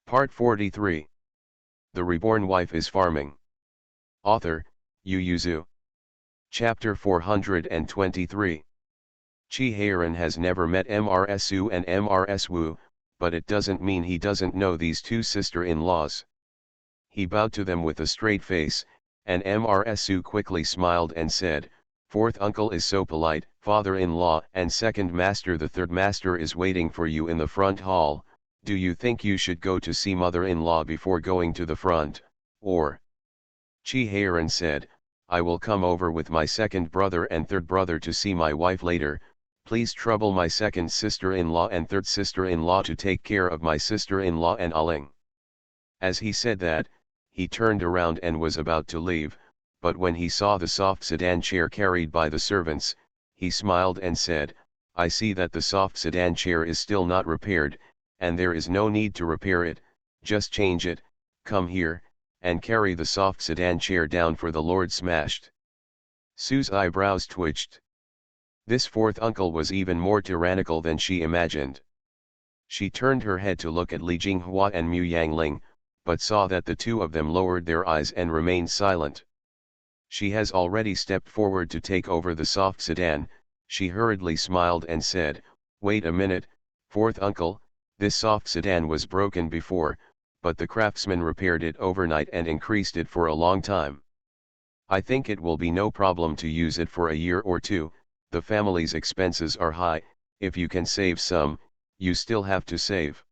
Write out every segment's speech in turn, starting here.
Part 43. The Reborn Wife is Farming. Author, Yu Yuzu. Chapter 423. Chi Heiran has never met Mrs. Su and Mrs. Wu, but it doesn't mean he doesn't know these two sister-in-laws. He bowed to them with a straight face, and Mrs. Su quickly smiled and said, "Fourth uncle is so polite, father-in-law and second master, the third master is waiting for you in the front hall. Do you think you should go to see mother-in-law before going to the front, or?" Chi Heiran said, "I will come over with my second brother and third brother to see my wife later. Please trouble my second sister-in-law and third sister-in-law to take care of my sister-in-law and Aling." As he said that, he turned around and was about to leave, but when he saw the soft sedan chair carried by the servants, he smiled and said, "I see that the soft sedan chair is still not repaired, and there is no need to repair it, just change it. Come here, and carry the soft sedan chair down for the Lord smashed." Sue's eyebrows twitched. This fourth uncle was even more tyrannical than she imagined. She turned her head to look at Li Jinghua and Mu Yangling, but saw that the two of them lowered their eyes and remained silent. She has already stepped forward to take over the soft sedan. She hurriedly smiled and said, "Wait a minute, fourth uncle, this soft sedan was broken before, but the craftsman repaired it overnight and increased it for a long time. I think it will be no problem to use it for a year or two. The family's expenses are high. If you can save some, you still have to save."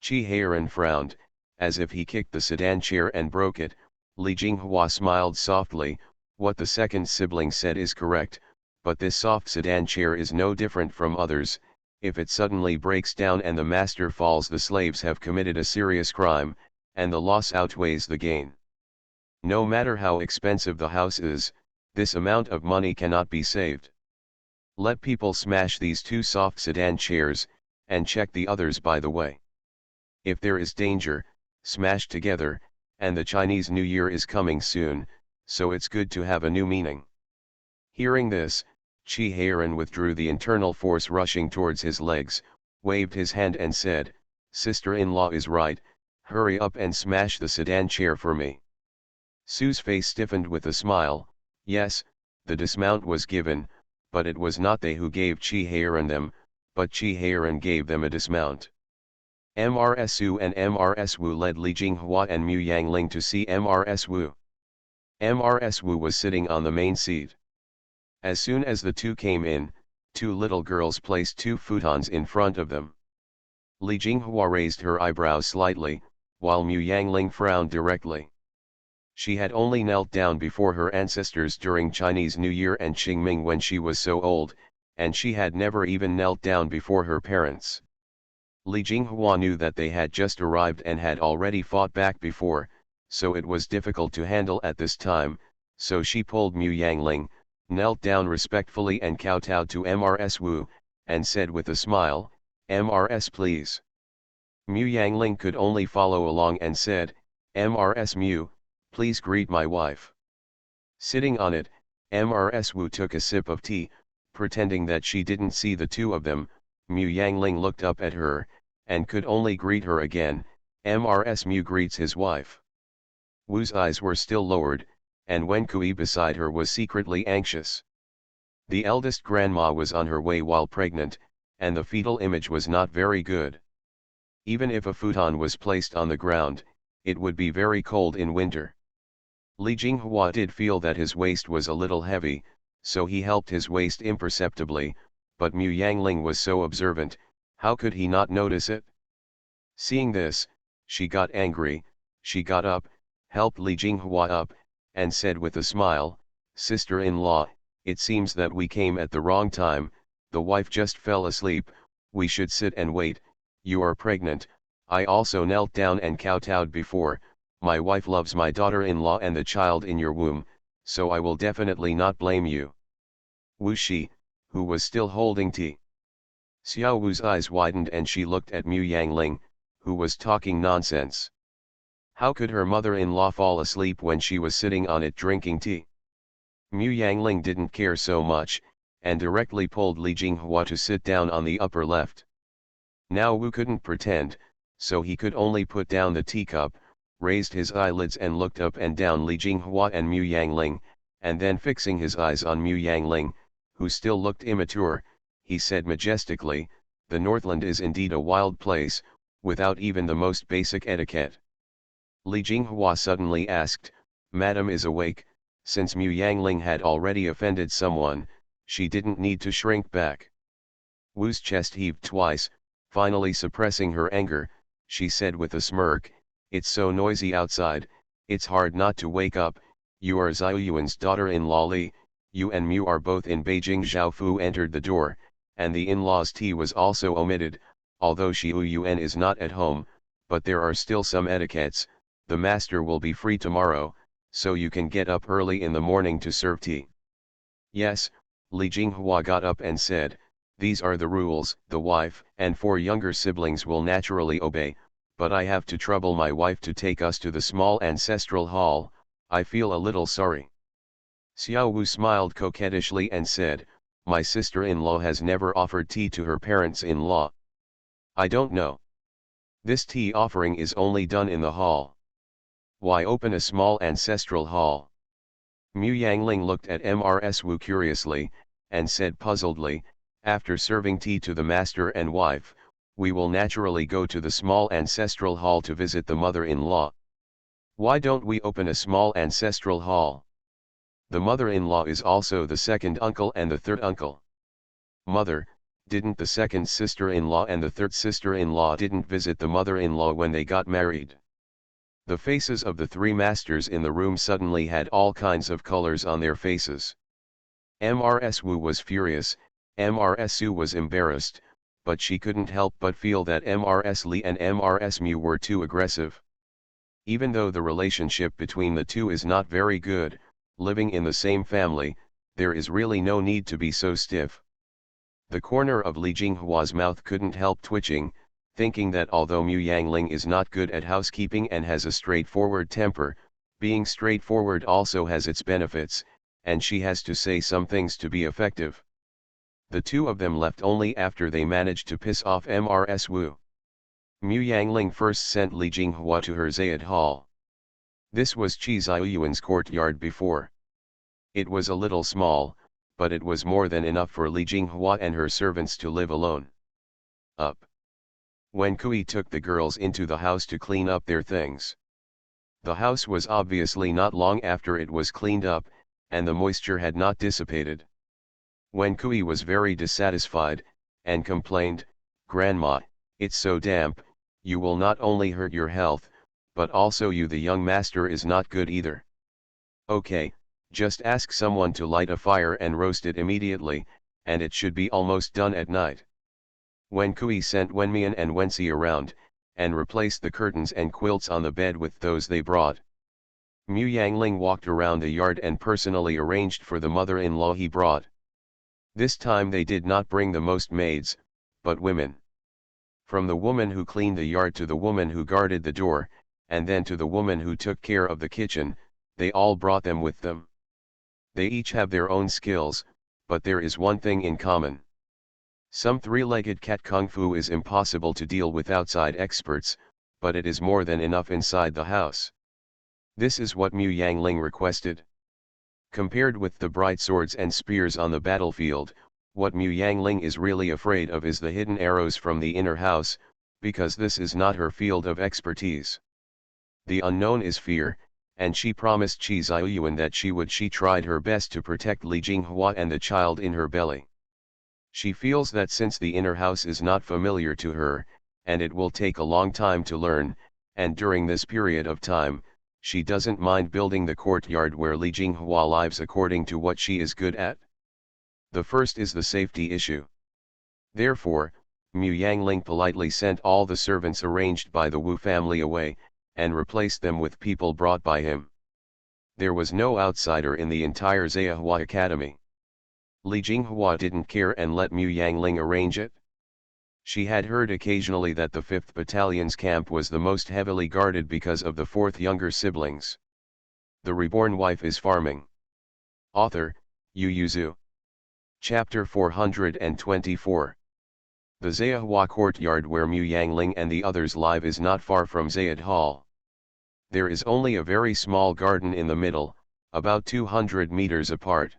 Chi Heiran frowned, as if he kicked the sedan chair and broke it. Li Jinghua smiled softly, "What the second sibling said is correct, but this soft sedan chair is no different from others. If it suddenly breaks down and the master falls, the slaves have committed a serious crime, and the loss outweighs the gain. No matter how expensive the house is, this amount of money cannot be saved. Let people smash these two soft sedan chairs, and check the others by the way. If there is danger, smash together, and the Chinese New Year is coming soon, so it's good to have a new meaning." Hearing this, Chi Heiran withdrew the internal force rushing towards his legs, waved his hand and said, "Sister-in-law is right, hurry up and smash the sedan chair for me." Sue's face stiffened with a smile. Yes, the dismount was given, but it was not they who gave Chi Heiran them, but Chi Heiran gave them a dismount. Mrs. Su and Mrs. Wu led Li Jinghua and Mu Yangling to see Mrs. Wu. Mrs. Wu was sitting on the main seat. As soon as the two came in, two little girls placed two futons in front of them. Li Jinghua raised her eyebrows slightly, while Mu Yangling frowned directly. She had only knelt down before her ancestors during Chinese New Year and Qingming when she was so old, and she had never even knelt down before her parents. Li Jinghua knew that they had just arrived and had already fought back before, so it was difficult to handle at this time, so she pulled Mu Yangling, knelt down respectfully and kowtowed to Mrs. Wu, and said with a smile, "Mrs. please." Mu Yangling could only follow along and said, "Mrs. Mu, please greet my wife." Sitting on it, Mrs. Wu took a sip of tea, pretending that she didn't see the two of them. Mu Yangling looked up at her, and could only greet her again. Mrs. Mu greets his wife. Wu's eyes were still lowered, and Wen Kui beside her was secretly anxious. The eldest grandma was on her way while pregnant, and the fetal image was not very good. Even if a futon was placed on the ground, it would be very cold in winter. Li Jinghua did feel that his waist was a little heavy, so he helped his waist imperceptibly, but Mu Yangling was so observant, how could he not notice it? Seeing this, she got angry. She got up, helped Li Jinghua up, and said with a smile, "Sister-in-law, it seems that we came at the wrong time. The wife just fell asleep. We should sit and wait. You are pregnant. I also knelt down and kowtowed before. My wife loves my daughter-in-law and the child in your womb, so I will definitely not blame you." Wu Shi, who was still holding tea. Xiao Wu's eyes widened and she looked at Mu Yangling, who was talking nonsense. How could her mother-in-law fall asleep when she was sitting on it drinking tea? Mu Yangling didn't care so much, and directly pulled Li Jinghua to sit down on the upper left. Now Wu couldn't pretend, so he could only put down the teacup, raised his eyelids and looked up and down Li Jinghua and Mu Yangling, and then fixing his eyes on Mu Yangling, who still looked immature, he said majestically, "The Northland is indeed a wild place, without even the most basic etiquette." Li Jinghua suddenly asked, "Madam is awake?" Since Mu Yangling had already offended someone, she didn't need to shrink back. Wu's chest heaved twice, finally suppressing her anger, she said with a smirk, "It's so noisy outside, it's hard not to wake up. You are Xiaoyuan's daughter-in-law Li, you and Mu are both in Beijing." Zhao Fu entered the door, and the in-laws' tea was also omitted, although Xiu Yuan is not at home, but there are still some etiquettes. The master will be free tomorrow, so you can get up early in the morning to serve tea. Yes, Li Jinghua got up and said, "These are the rules." The wife and 4 younger siblings will naturally obey, but I have to trouble my wife to take us to the small ancestral hall. I feel a little sorry. Xiao Wu smiled coquettishly and said, "My sister-in-law has never offered tea to her parents-in-law. I don't know. This tea offering is only done in the hall. Why open a small ancestral hall?" Mu Yangling looked at Mrs. Wu curiously, and said puzzledly, "After serving tea to the master and wife, we will naturally go to the small ancestral hall to visit the mother-in-law. Why don't we open a small ancestral hall? The mother-in-law is also the second uncle and the third uncle." "Mother, didn't the second sister-in-law and the third sister-in-law didn't visit the mother-in-law when they got married?" The faces of the 3 masters in the room suddenly had all kinds of colors on their faces. Mrs. Wu was furious, Mrs. Su was embarrassed, but she couldn't help but feel that Mrs. Li and Mrs. Mu were too aggressive. Even though the relationship between the two is not very good, living in the same family, there is really no need to be so stiff. The corner of Li Jinghua's mouth couldn't help twitching, thinking that although Mu Yangling is not good at housekeeping and has a straightforward temper, being straightforward also has its benefits, and she has to say some things to be effective. The 2 of them left only after they managed to piss off Mrs. Wu. Mu Yangling first sent Li Jinghua to her Zayed Hall. This was Qi Xiaoyuan's courtyard before. It was a little small, but it was more than enough for Li Jinghua and her servants to live alone. Up. When Kui took the girls into the house to clean up their things. The house was obviously not long after it was cleaned up, and the moisture had not dissipated. When Kui was very dissatisfied, and complained, "Grandma, it's so damp, you will not only hurt your health, but also you, the young master is not good either. Okay, just ask someone to light a fire and roast it immediately, and it should be almost done at night." When Kui sent Wenmian and Wenxi around, and replaced the curtains and quilts on the bed with those they brought, Mu Yangling walked around the yard and personally arranged for the mother-in-law he brought. This time they did not bring the most maids, but women. From the woman who cleaned the yard to the woman who guarded the door, and then to the woman who took care of the kitchen, they all brought them with them. They each have their own skills, but there is one thing in common. Some 3-legged cat kung fu is impossible to deal with outside experts, but it is more than enough inside the house. This is what Mu Yangling requested. Compared with the bright swords and spears on the battlefield, what Mu Yangling is really afraid of is the hidden arrows from the inner house, because this is not her field of expertise. The unknown is fear, and she promised Qi Xiaoyuan that she tried her best to protect Li Jinghua and the child in her belly. She feels that since the inner house is not familiar to her, and it will take a long time to learn, and during this period of time, she doesn't mind building the courtyard where Li Jinghua lives according to what she is good at. The first is the safety issue. Therefore, Mu Yangling politely sent all the servants arranged by the Wu family away, and replaced them with people brought by him. There was no outsider in the entire Zayahua Academy. Li Jinghua didn't care and let Mu Yangling arrange it. She had heard occasionally that the 5th Battalion's camp was the most heavily guarded because of the 4th younger siblings. The Reborn Wife is Farming. Author, Yu Yuzu. Chapter 424. The Zayahua courtyard where Mu Yangling and the others live is not far from Zayed Hall. There is only a very small garden in the middle, about 200 meters apart.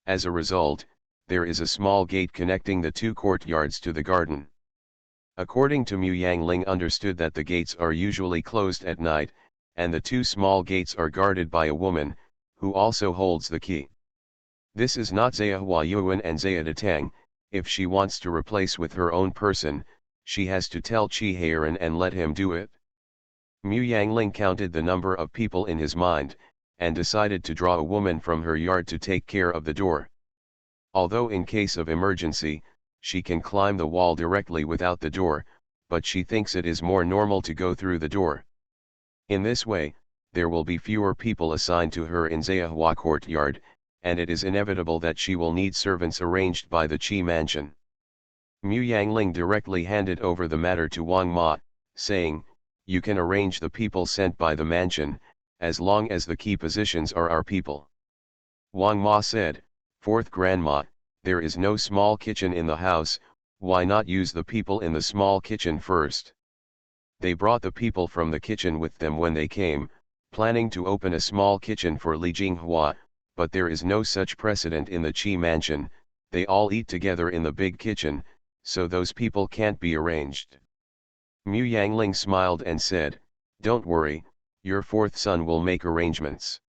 As a result, there is a small gate connecting the two courtyards to the garden. According to Mu Yangling understood that the gates are usually closed at night, and the two small gates are guarded by a woman, who also holds the key. This is not Zayahua Yuan and Zayadatang. If she wants to replace with her own person, she has to tell Chi Heiran and let him do it. Mu Yangling counted the number of people in his mind, and decided to draw a woman from her yard to take care of the door. Although in case of emergency, she can climb the wall directly without the door, but she thinks it is more normal to go through the door. In this way, there will be fewer people assigned to her in Zayahua courtyard, and it is inevitable that she will need servants arranged by the Qi mansion. Mu Yangling directly handed over the matter to Wang Ma, saying, "You can arrange the people sent by the mansion, as long as the key positions are our people." Wang Ma said, "Fourth Grandma, there is no small kitchen in the house, why not use the people in the small kitchen first?" They brought the people from the kitchen with them when they came, planning to open a small kitchen for Li Jinghua, but there is no such precedent in the Qi mansion. They all eat together in the big kitchen, so those people can't be arranged. Mu Yangling smiled and said, "Don't worry, your fourth son will make arrangements."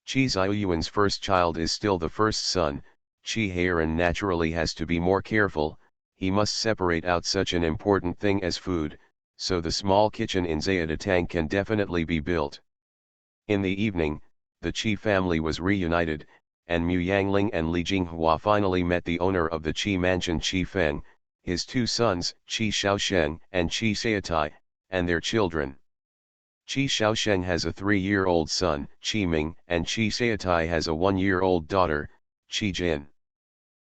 Qi Ziyuan's first child is still the first son. Qi Heiran naturally has to be more careful, he must separate out such an important thing as food, so the small kitchen in Zayadatang can definitely be built. In the evening, the Qi family was reunited, and Mu Yangling and Li Jinghua finally met the owner of the Qi mansion Qi Feng, his two sons Qi Shaosheng and Qi Xiaotai, and their children. Qi Shaosheng has a 3-year-old son, Qi Ming, and Qi Xiaotai has a 1-year-old daughter, Qi Jin.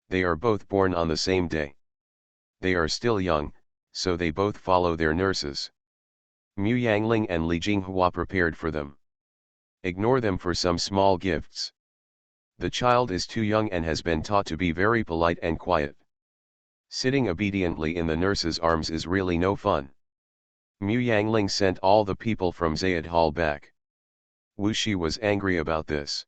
They are both born on the same day. They are still young, so they both follow their nurses. Mu Yangling and Li Jinghua prepared for them. Ignore them for some small gifts. The child is too young and has been taught to be very polite and quiet. Sitting obediently in the nurse's arms is really no fun. Mu Yangling sent all the people from Zayed Hall back. Wu Shi was angry about this.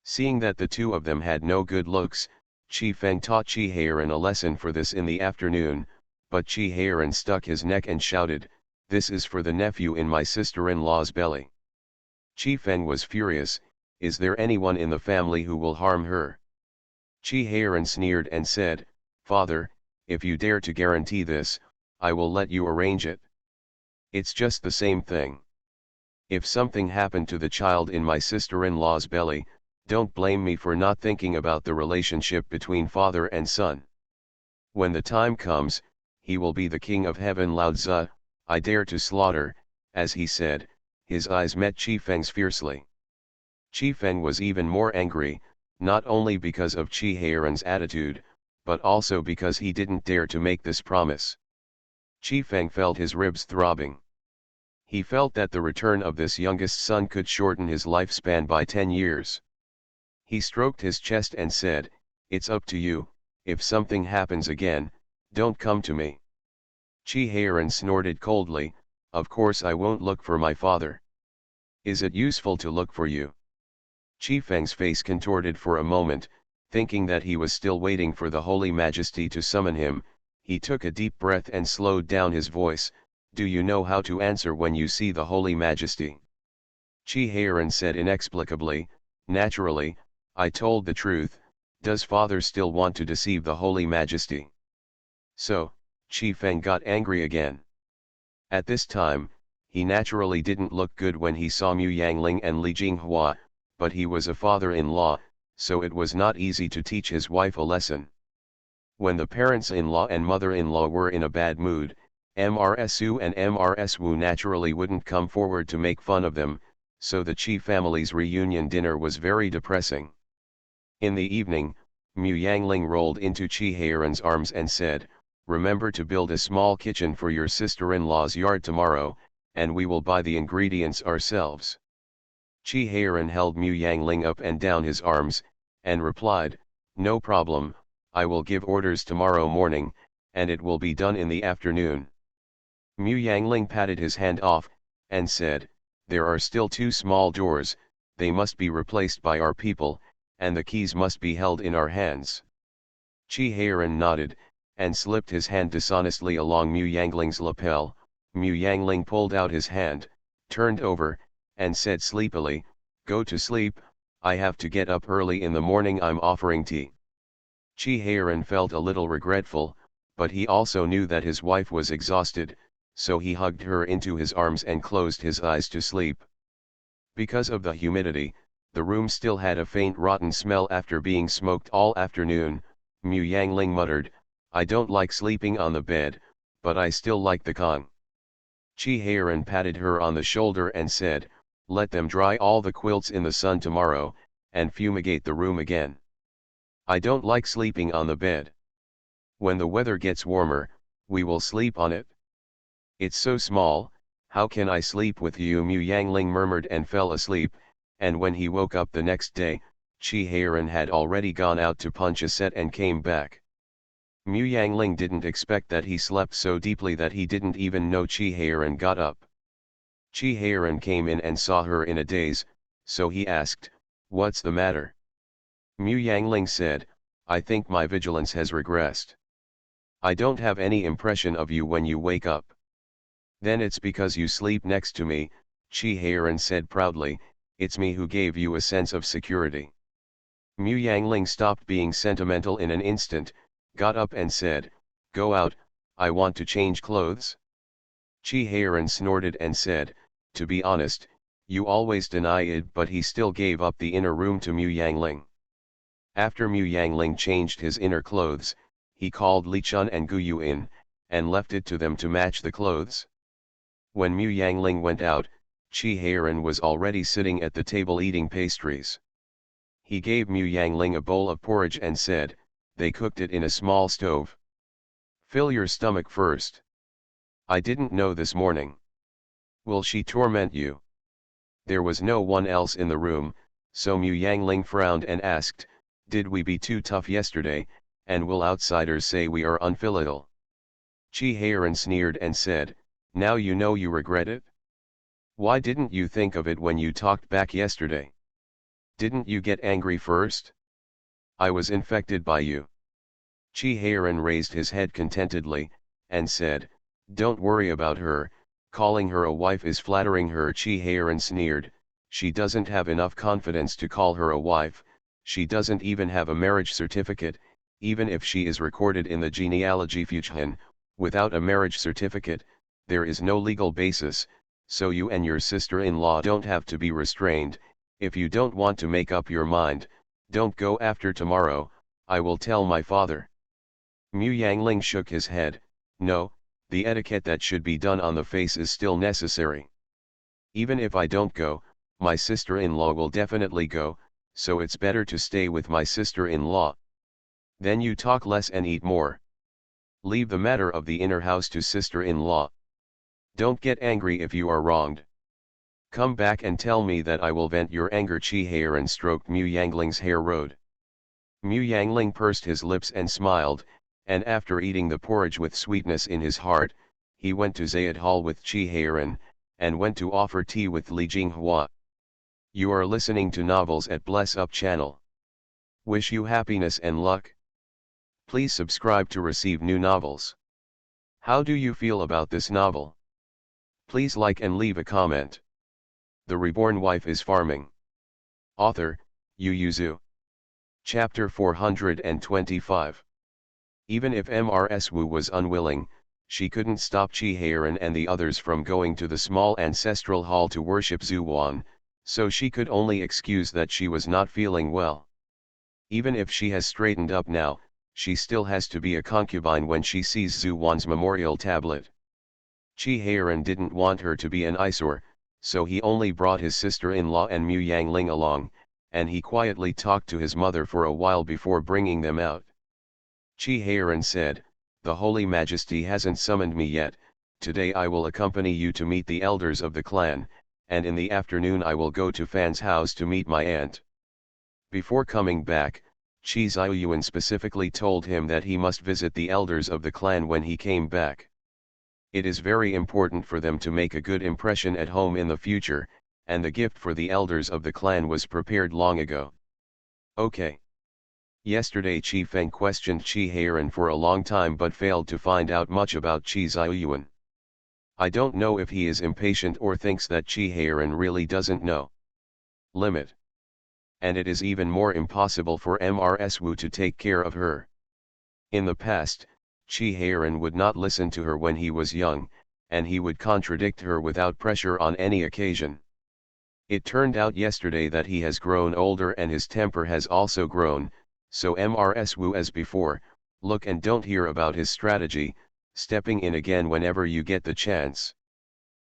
Seeing that the two of them had no good looks, Qi Feng taught Qi Heiran a lesson for this in the afternoon, but Qi Heiran stuck his neck and shouted, "This is for the nephew in my sister-in-law's belly." Qi Feng was furious, "Is there anyone in the family who will harm her?" Qi Heiran sneered and said, "Father, if you dare to guarantee this, I will let you arrange it. It's just the same thing. If something happened to the child in my sister-in-law's belly, don't blame me for not thinking about the relationship between father and son. When the time comes, he will be the king of heaven." Lao Tzu, "I dare to slaughter," as he said, his eyes met Qi Feng's fiercely. Qi Feng was even more angry, not only because of Qi Heiran's attitude, but also because he didn't dare to make this promise. Qi Feng felt his ribs throbbing. He felt that the return of this youngest son could shorten his lifespan by 10 years. He stroked his chest and said, "It's up to you, if something happens again, don't come to me." Qi Heiran snorted coldly, "Of course I won't look for my father. Is it useful to look for you?" Qi Feng's face contorted for a moment, thinking that he was still waiting for the Holy Majesty to summon him. He took a deep breath and slowed down his voice, "Do you know how to answer when you see the Holy Majesty?" Qi Heiran said inexplicably, "Naturally, I told the truth. Does father still want to deceive the Holy Majesty?" So, Qi Feng got angry again. At this time, he naturally didn't look good when he saw Mu Yangling and Li Jinghua, but he was a father-in-law, so it was not easy to teach his wife a lesson. When the parents-in-law and mother-in-law were in a bad mood, MRSU and MRSWU naturally wouldn't come forward to make fun of them, so the Qi family's reunion dinner was very depressing. In the evening, Mu Yangling rolled into Qi Heiran's arms and said, "Remember to build a small kitchen for your sister-in-law's yard tomorrow, and we will buy the ingredients ourselves." Qi Heiran held Mu Yangling up and down his arms, and replied, "No problem, I will give orders tomorrow morning, and it will be done in the afternoon. Mu Yangling patted his hand off, and said, there are still 2 small doors, they must be replaced by our people, and the keys must be held in our hands. Chi Heiran nodded, and slipped his hand dishonestly along Mu Yangling's lapel. Mu Yangling pulled out his hand, turned over, and said sleepily, go to sleep, I have to get up early in the morning, I'm offering tea. Chi Heiran felt a little regretful, but he also knew that his wife was exhausted, so he hugged her into his arms and closed his eyes to sleep. Because of the humidity, the room still had a faint rotten smell after being smoked all afternoon. Mu Yangling muttered, I don't like sleeping on the bed, but I still like the Kong. Chi Heiran patted her on the shoulder and said, let them dry all the quilts in the sun tomorrow, and fumigate the room again. I don't like sleeping on the bed. When the weather gets warmer, we will sleep on it. It's so small, how can I sleep with you? Mu Yangling murmured and fell asleep, and when he woke up the next day, Chi Heiran had already gone out to punch a set and came back. Mu Yangling didn't expect that he slept so deeply that he didn't even know Chi Heiran got up. Chi Heiran came in and saw her in a daze, so he asked, what's the matter? Mu Yangling said, I think my vigilance has regressed. I don't have any impression of you when you wake up. Then it's because you sleep next to me, Chi Heiran said proudly, it's me who gave you a sense of security. Mu Yangling stopped being sentimental in an instant, got up and said, go out, I want to change clothes. Chi Heiran snorted and said, to be honest, you always deny it, but he still gave up the inner room to Mu Yangling. After Mu Yangling changed his inner clothes, he called Li Chun and Gu Yu in, and left it to them to match the clothes. When Mu Yangling went out, Chi Heiran was already sitting at the table eating pastries. He gave Mu Yangling a bowl of porridge and said, they cooked it in a small stove. Fill your stomach first. I didn't know this morning. Will she torment you? There was no one else in the room, so Mu Yangling frowned and asked, did we be too tough yesterday, and will outsiders say we are unfilial? Chi Heiran sneered and said, now you know you regret it? Why didn't you think of it when you talked back yesterday? Didn't you get angry first? I was infected by you. Chi Heiran raised his head contentedly, and said, don't worry about her, calling her a wife is flattering her. Chi Heiran sneered, she doesn't have enough confidence to call her a wife, she doesn't even have a marriage certificate, even if she is recorded in the genealogy Fujian, without a marriage certificate, there is no legal basis, so you and your sister-in-law don't have to be restrained. If you don't want to make up your mind, don't go after tomorrow, I will tell my father. Mu Yangling shook his head, no, the etiquette that should be done on the face is still necessary. Even if I don't go, my sister-in-law will definitely go, so it's better to stay with my sister-in-law. Then you talk less and eat more. Leave the matter of the inner house to sister-in-law. Don't get angry if you are wronged. Come back and tell me that I will vent your anger. Chi Heiran stroked Mu Yangling's hair road. Mu Yangling pursed his lips and smiled, and after eating the porridge with sweetness in his heart, he went to Zayat Hall with Chi Heiran, and went to offer tea with Li Jinghua. You are listening to Novels at Bless Up channel. Wish you happiness and luck. Please subscribe to receive new novels. How do you feel about this novel? Please like and leave a comment. The Reborn Wife is Farming. Author, Yu Yuzu. Chapter 425. Even if Mrs. Wu was unwilling, she couldn't stop Chi Heiran and the others from going to the small ancestral hall to worship Zuwan, so she could only excuse that she was not feeling well. Even if she has straightened up now, she still has to be a concubine when she sees Zuwan's memorial tablet. Chi Heiran didn't want her to be an eyesore, so he only brought his sister-in-law and Mu Yangling along, and he quietly talked to his mother for a while before bringing them out. Chi Heiran said, the Holy Majesty hasn't summoned me yet, today I will accompany you to meet the elders of the clan, and in the afternoon I will go to Fan's house to meet my aunt. Before coming back, Chi Xiaoyuan specifically told him that he must visit the elders of the clan when he came back. It is very important for them to make a good impression at home in the future, and the gift for the elders of the clan was prepared long ago. Okay. Yesterday Chi Feng questioned Chi Heiran for a long time but failed to find out much about Chi Xiaoyuan. I don't know if he is impatient or thinks that Chi Heiran really doesn't know. Limit. And it is even more impossible for Mrs. Wu to take care of her. In the past, Chi Heiran would not listen to her when he was young, and he would contradict her without pressure on any occasion. It turned out yesterday that he has grown older and his temper has also grown, so Mrs. Wu as before, look and don't hear about his strategy, stepping in again whenever you get the chance.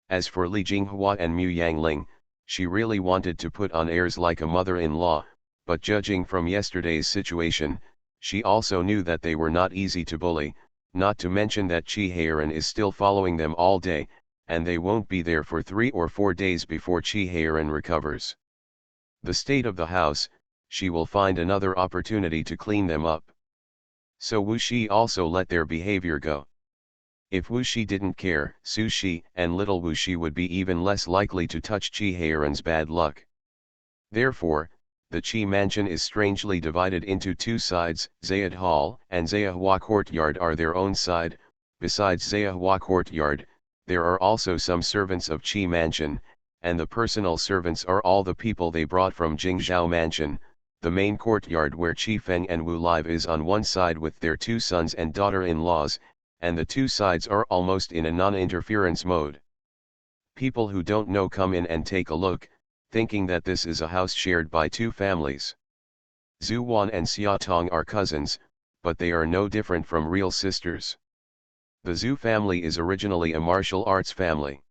As for Li Jinghua and Mu Yangling, she really wanted to put on airs like a mother-in-law, but judging from yesterday's situation, she also knew that they were not easy to bully, not to mention that Chi Heiran is still following them all day, and they won't be there for 3 or 4 days before Chi Heiran recovers. The state of the house, she will find another opportunity to clean them up. So Wu Shi also let their behavior go. If Wu Shi didn't care, Su Shi and little Wu Shi would be even less likely to touch Chi Heiran's bad luck. Therefore, the Chi mansion is strangely divided into 2 sides. Zayat Hall and Zayahua Courtyard are their own side. Besides Zayahua Courtyard, there are also some servants of Chi mansion, and the personal servants are all the people they brought from Jingzhou mansion. The main courtyard where Chi Feng and Wu live is on one side with their 2 sons and daughter-in-laws, and the 2 sides are almost in a non-interference mode. People who don't know come in and take a look, thinking that this is a house shared by 2 families. Zhu Wan and Xia Tong are cousins, but they are no different from real sisters. The Zhu family is originally a martial arts family.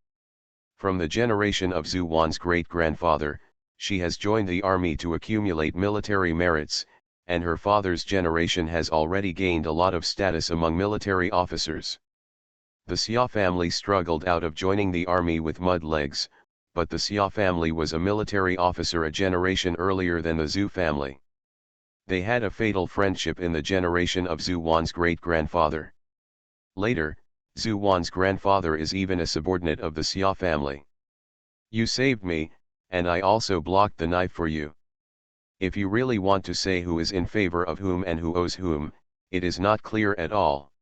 From the generation of Zhu Wan's great-grandfather, she has joined the army to accumulate military merits, and her father's generation has already gained a lot of status among military officers. The Xia family struggled out of joining the army with mud legs, but the Xia family was a military officer a generation earlier than the Zhu family. They had a fatal friendship in the generation of Zhu Wan's great-grandfather. Later, Zhu Wan's grandfather is even a subordinate of the Xia family. You saved me, and I also blocked the knife for you. If you really want to say who is in favor of whom and who owes whom, it is not clear at all.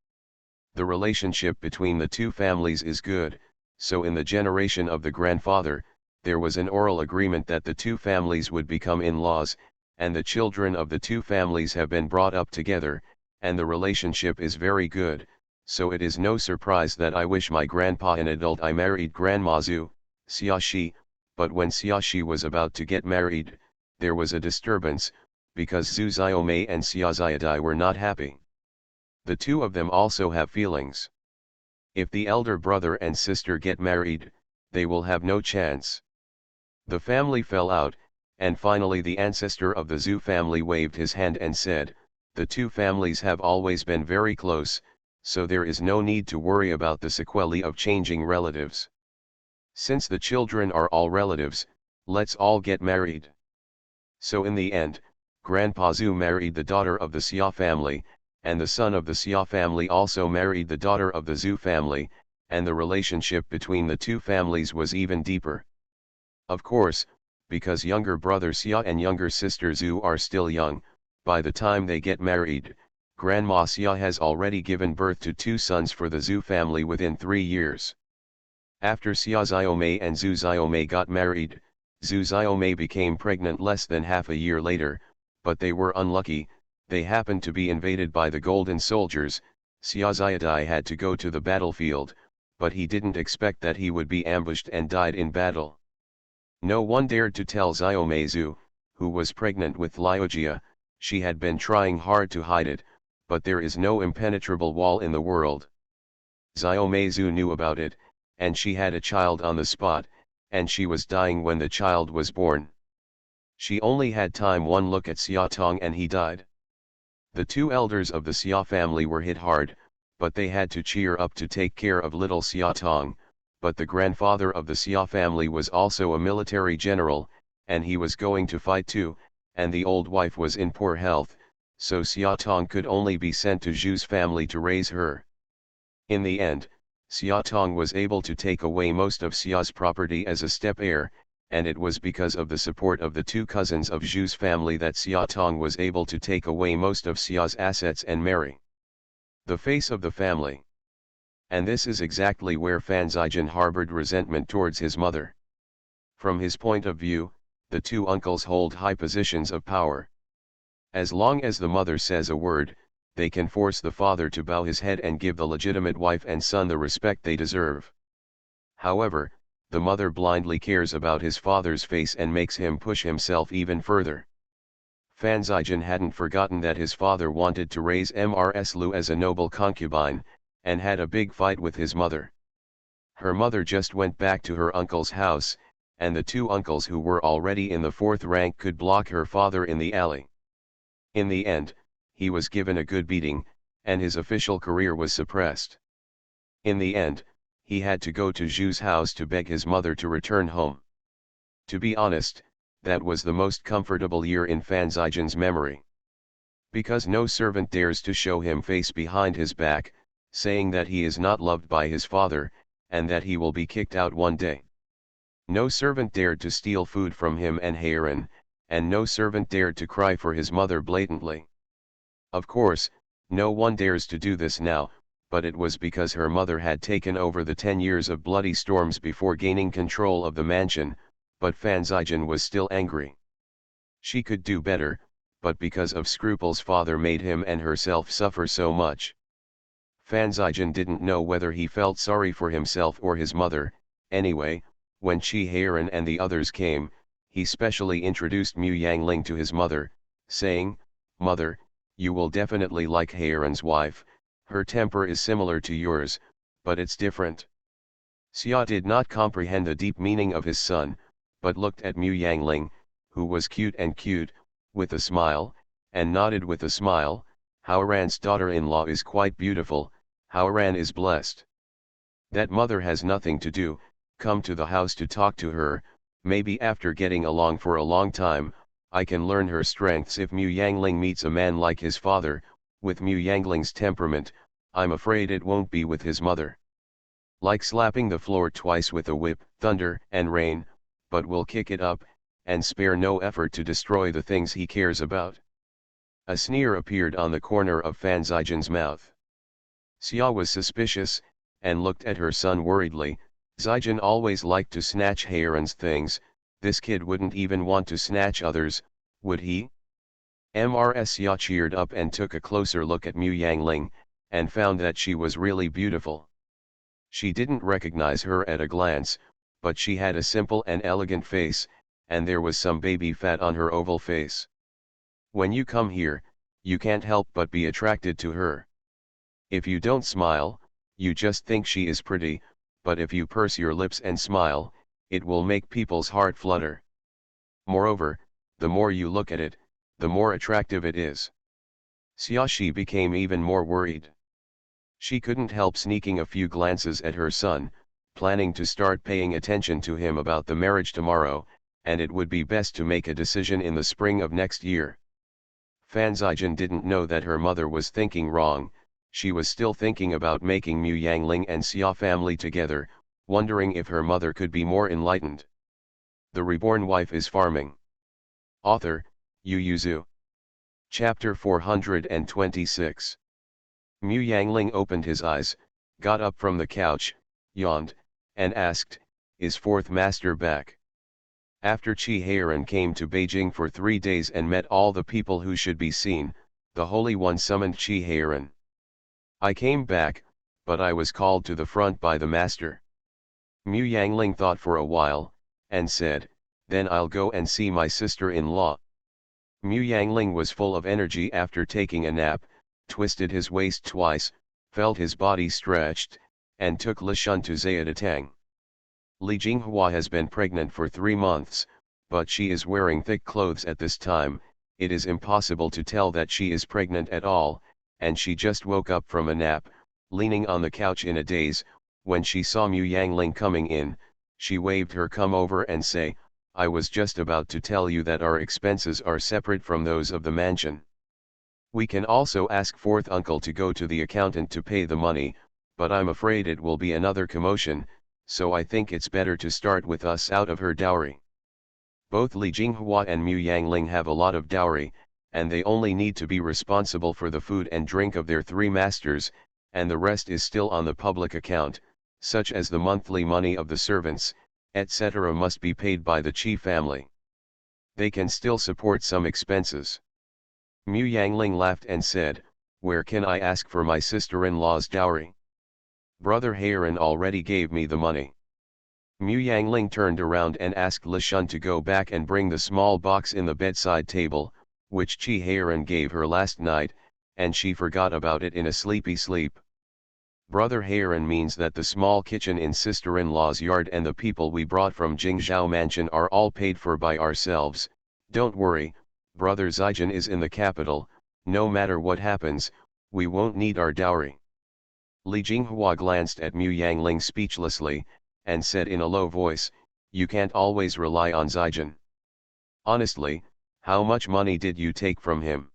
The relationship between the 2 families is good, so in the generation of the grandfather, there was an oral agreement that the 2 families would become in-laws, and the children of the 2 families have been brought up together, and the relationship is very good, so it is no surprise that I wish my grandpa an adult. I married Grandma Zhu, Xia Shi, but when Xia Shi was about to get married, there was a disturbance, because Zhu Xiaomei and Xia Xiadai were not happy. The 2 of them also have feelings. If the elder brother and sister get married, they will have no chance. The family fell out, and finally the ancestor of the Zhu family waved his hand and said, the 2 families have always been very close, so there is no need to worry about the sequelae of changing relatives. Since the children are all relatives, let's all get married. So in the end, Grandpa Zhu married the daughter of the Xia family, and the son of the Xia family also married the daughter of the Zhu family, and the relationship between the 2 families was even deeper. Of course, because younger brother Xia and younger sister Zhu are still young, by the time they get married, Grandma Xia has already given birth to 2 sons for the Zhu family within 3 years. After Xia Xiaomei and Zhu Xiaomei got married, Zhu Xiaomei became pregnant less than half a year later, but they were unlucky. They happened to be invaded by the Golden Soldiers. Xia Xiadai had to go to the battlefield, but he didn't expect that he would be ambushed and died in battle. No one dared to tell Xiaomei Zhu, who was pregnant with Liujia. She had been trying hard to hide it, but there is no impenetrable wall in the world. Xiaomei Zhu knew about it, and she had a child on the spot, and she was dying when the child was born. She only had time one look at Xia Tong and he died. The 2 elders of the Xia family were hit hard, but they had to cheer up to take care of little Xia Tong, but the grandfather of the Xia family was also a military general, and he was going to fight too, and the old wife was in poor health, so Xia Tong could only be sent to Zhu's family to raise her. In the end, Xia Tong was able to take away most of Xia's property as a step heir, and it was because of the support of the two cousins of Zhu's family that Xia Tong was able to take away most of Xia's assets and marry the face of the family. And this is exactly where Fan Zijian harbored resentment towards his mother. From his point of view, the two uncles hold high positions of power. As long as the mother says a word, they can force the father to bow his head and give the legitimate wife and son the respect they deserve. However, the mother blindly cares about his father's face and makes him push himself even further. Fan Zijian hadn't forgotten that his father wanted to raise Mrs. Lu as a noble concubine, and had a big fight with his mother. Her mother just went back to her uncle's house, and the two uncles who were already in the fourth rank could block her father in the alley. In the end, he was given a good beating, and his official career was suppressed. In the end, he had to go to Zhu's house to beg his mother to return home. To be honest, that was the most comfortable year in Fan Zijian's memory. Because no servant dares to show him face behind his back, saying that he is not loved by his father, and that he will be kicked out one day. No servant dared to steal food from him and Heiran, and no servant dared to cry for his mother blatantly. Of course, no one dares to do this now, but it was because her mother had taken over the 10 years of bloody storms before gaining control of the mansion, but Fan Zijian was still angry. She could do better, but because of scruples father made him and herself suffer so much. Fan Zijian didn't know whether he felt sorry for himself or his mother. Anyway, when Qi Heiran and the others came, he specially introduced Mu Yangling to his mother, saying, "Mother, you will definitely like Heiran's wife, her temper is similar to yours, but it's different." Xia did not comprehend the deep meaning of his son, but looked at Mu Yangling, who was cute, with a smile, and nodded with a smile. "Haoran's daughter-in-law is quite beautiful, Haoran is blessed. That mother has nothing to do, come to the house to talk to her, maybe after getting along for a long time, I can learn her strengths." If Mu Yangling meets a man like his father, with Mu Yangling's temperament, I'm afraid it won't be with his mother. Like slapping the floor twice with a whip, thunder and rain, but will kick it up, and spare no effort to destroy the things he cares about. A sneer appeared on the corner of Fan Zijian's mouth. Xia was suspicious, and looked at her son worriedly. Zijian always liked to snatch Heiran's things, this kid wouldn't even want to snatch others, would he? Xia cheered up and took a closer look at Mu Yangling, and found that she was really beautiful. She didn't recognize her at a glance, but she had a simple and elegant face, and there was some baby fat on her oval face. When you come here, you can't help but be attracted to her. If you don't smile, you just think she is pretty, but if you purse your lips and smile, it will make people's heart flutter. Moreover, the more you look at it, the more attractive it is. Xiaoxi became even more worried. She couldn't help sneaking a few glances at her son, planning to start paying attention to him about the marriage tomorrow, and it would be best to make a decision in the spring of next year. Fan Zijian didn't know that her mother was thinking wrong. She was still thinking about making Mu Yangling and Xia family together, wondering if her mother could be more enlightened. The Reborn Wife is Farming. Author, Yu Yuzu. Chapter 426. Mu Yangling opened his eyes, got up from the couch, yawned, and asked, "Is fourth master back?" After Qi Heiran came to Beijing for 3 days and met all the people who should be seen, the Holy One summoned Qi Heiran. "I came back, but I was called to the front by the master." Mu Yangling thought for a while, and said, "Then I'll go and see my sister-in-law." Mu Yangling was full of energy after taking a nap, twisted his waist twice, felt his body stretched, and took Li Shun to Zayatang. Li Jinghua has been pregnant for 3 months, but she is wearing thick clothes at this time. It is impossible to tell that she is pregnant at all, and she just woke up from a nap, leaning on the couch in a daze. When she saw Mu Yangling coming in, she waved her come over and say, "I was just about to tell you that our expenses are separate from those of the mansion." We can also ask fourth uncle to go to the accountant to pay the money, but I'm afraid it will be another commotion, so I think it's better to start with us out of her dowry. Both Li Jinghua and Mu Yangling have a lot of dowry, and they only need to be responsible for the food and drink of their three masters, and the rest is still on the public account, such as the monthly money of the servants, etc. must be paid by the Qi family. They can still support some expenses. Mu Yangling laughed and said, "Where can I ask for my sister-in-law's dowry? Brother Heiran already gave me the money." Mu Yangling turned around and asked Li Shun to go back and bring the small box in the bedside table, which Qi Heiran gave her last night, and she forgot about it in a sleepy sleep. Brother Heiran means that the small kitchen in sister-in-law's yard and the people we brought from Jingzhou Mansion are all paid for by ourselves. Don't worry, Brother Zijin is in the capital, no matter what happens, we won't need our dowry. Li Jinghua glanced at Mu Yangling speechlessly, and said in a low voice, "You can't always rely on Zijin. Honestly, how much money did you take from him?"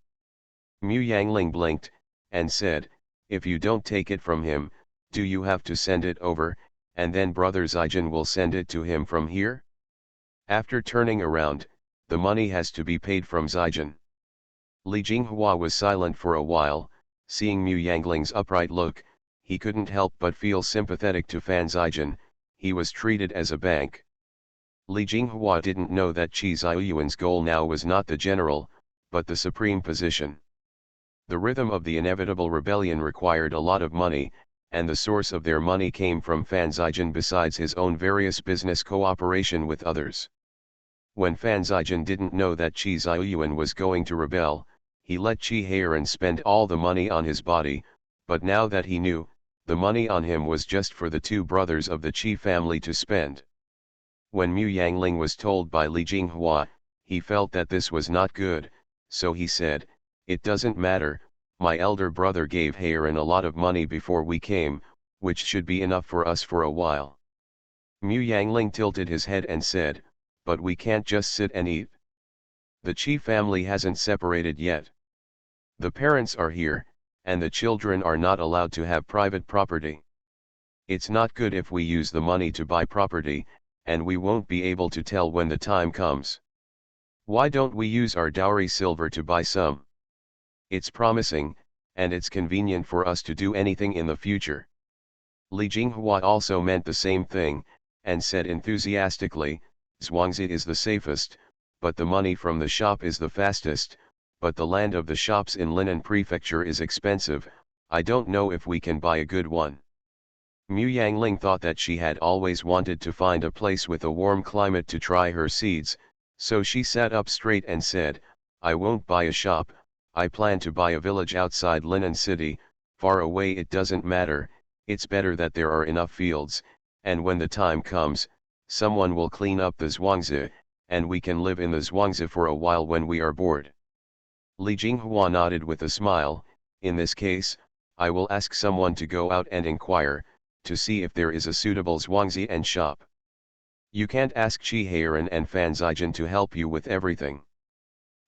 Mu Yangling blinked, and said, "If you don't take it from him, do you have to send it over, and then Brother Zijin will send it to him from here?" After turning around, the money has to be paid from Zijin. Li Jinghua was silent for a while, seeing Mu Yangling's upright look, he couldn't help but feel sympathetic to Fan Zijin, he was treated as a bank. Li Jinghua didn't know that Qi Ziyuan's goal now was not the general, but the supreme position. The rhythm of the inevitable rebellion required a lot of money, and the source of their money came from Fan Zijin besides his own various business cooperation with others. When Fan Zijin didn't know that Qi Ziyuan was going to rebel, he let Qi Heiran spend all the money on his body, but now that he knew, the money on him was just for the two brothers of the Qi family to spend. When Mu Yangling was told by Li Jinghua, he felt that this was not good, so he said, "It doesn't matter, my elder brother gave Heiran a lot of money before we came, which should be enough for us for a while." Mu Yangling tilted his head and said, "But we can't just sit and eat. The Qi family hasn't separated yet. The parents are here, and the children are not allowed to have private property. It's not good if we use the money to buy property, and we won't be able to tell when the time comes. Why don't we use our dowry silver to buy some? It's promising, and it's convenient for us to do anything in the future." Li Jinghua also meant the same thing, and said enthusiastically, "Zhuangzi is the safest, but the money from the shop is the fastest, but the land of the shops in Linan Prefecture is expensive, I don't know if we can buy a good one." Mu Yangling thought that she had always wanted to find a place with a warm climate to try her seeds, so she sat up straight and said, "I won't buy a shop, I plan to buy a village outside Linan City, far away it doesn't matter, it's better that there are enough fields, and when the time comes, someone will clean up the Zhuangzi, and we can live in the Zhuangzi for a while when we are bored." Li Jinghua nodded with a smile, "In this case, I will ask someone to go out and inquire, to see if there is a suitable Zhuangzi and shop. You can't ask Qi Heiran and Fan Zijin to help you with everything."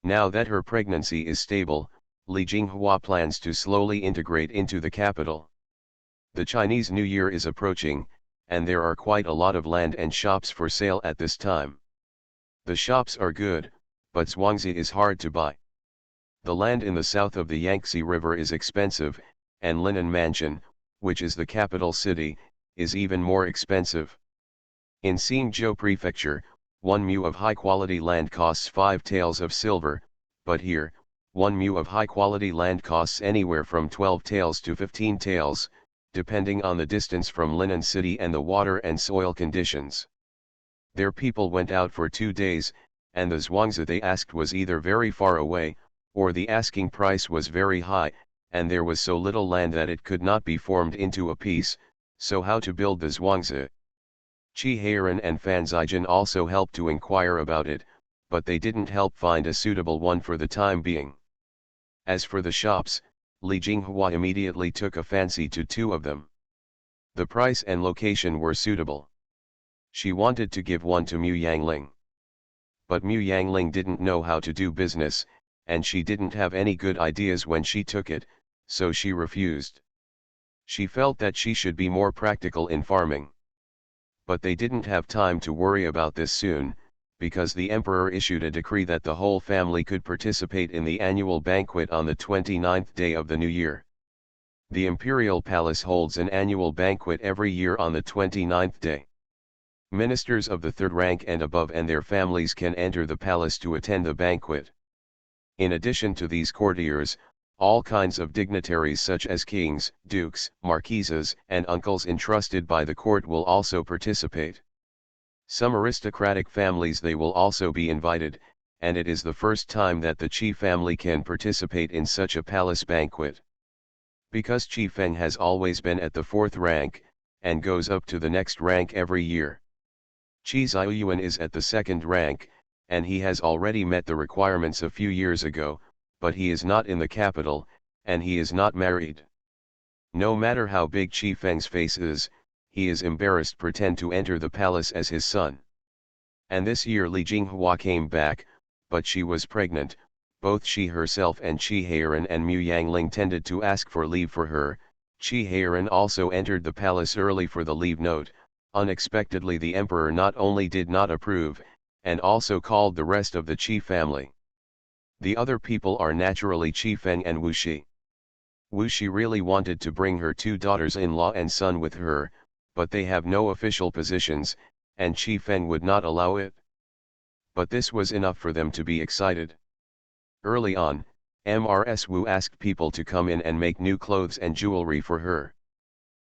Now that her pregnancy is stable, Li Jinghua plans to slowly integrate into the capital. The Chinese New Year is approaching, and there are quite a lot of land and shops for sale at this time. The shops are good, but Zhuangzi is hard to buy. The land in the south of the Yangtze River is expensive, and Linan Mansion, which is the capital city, is even more expensive. In Xingzhou Prefecture, 1 mu of high-quality land costs 5 taels of silver, but here, 1 mu of high-quality land costs anywhere from 12 taels to 15 taels, depending on the distance from Linan City and the water and soil conditions. Their people went out for 2 days, and the Zhuangzi they asked was either very far away, or the asking price was very high, and there was so little land that it could not be formed into a piece, so how to build the Zhuangzi? Qi Heiran and Fan Zijin also helped to inquire about it, but they didn't help find a suitable one for the time being. As for the shops, Li Jinghua immediately took a fancy to 2 of them. The price and location were suitable. She wanted to give one to Mu Yangling. But Mu Yangling didn't know how to do business, and she didn't have any good ideas when she took it, so she refused. She felt that she should be more practical in farming. But they didn't have time to worry about this soon, because the emperor issued a decree that the whole family could participate in the annual banquet on the 29th day of the new year. The imperial palace holds an annual banquet every year on the 29th day. Ministers of the third rank and above and their families can enter the palace to attend the banquet. In addition to these courtiers, all kinds of dignitaries such as kings, dukes, marquises, and uncles entrusted by the court will also participate. Some aristocratic families they will also be invited, and it is the first time that the Qi family can participate in such a palace banquet. Because Qi Feng has always been at the fourth rank, and goes up to the next rank every year. Qi Ziyuan is at the second rank, and he has already met the requirements a few years ago, but he is not in the capital, and he is not married. No matter how big Qi Feng's face is, he is embarrassed pretend to enter the palace as his son. And this year Li Jinghua came back, but she was pregnant. Both she herself and Qi Heiran and Mu Yangling tended to ask for leave for her. Qi Heiran also entered the palace early for the leave note. Unexpectedly the emperor not only did not approve, and also called the rest of the Qi family. The other people are naturally Qi Feng and Wu Shi. Wu Shi really wanted to bring her two daughters-in-law and son with her, but they have no official positions, and Qi Feng would not allow it. But this was enough for them to be excited. Early on, Mrs. Wu asked people to come in and make new clothes and jewelry for her.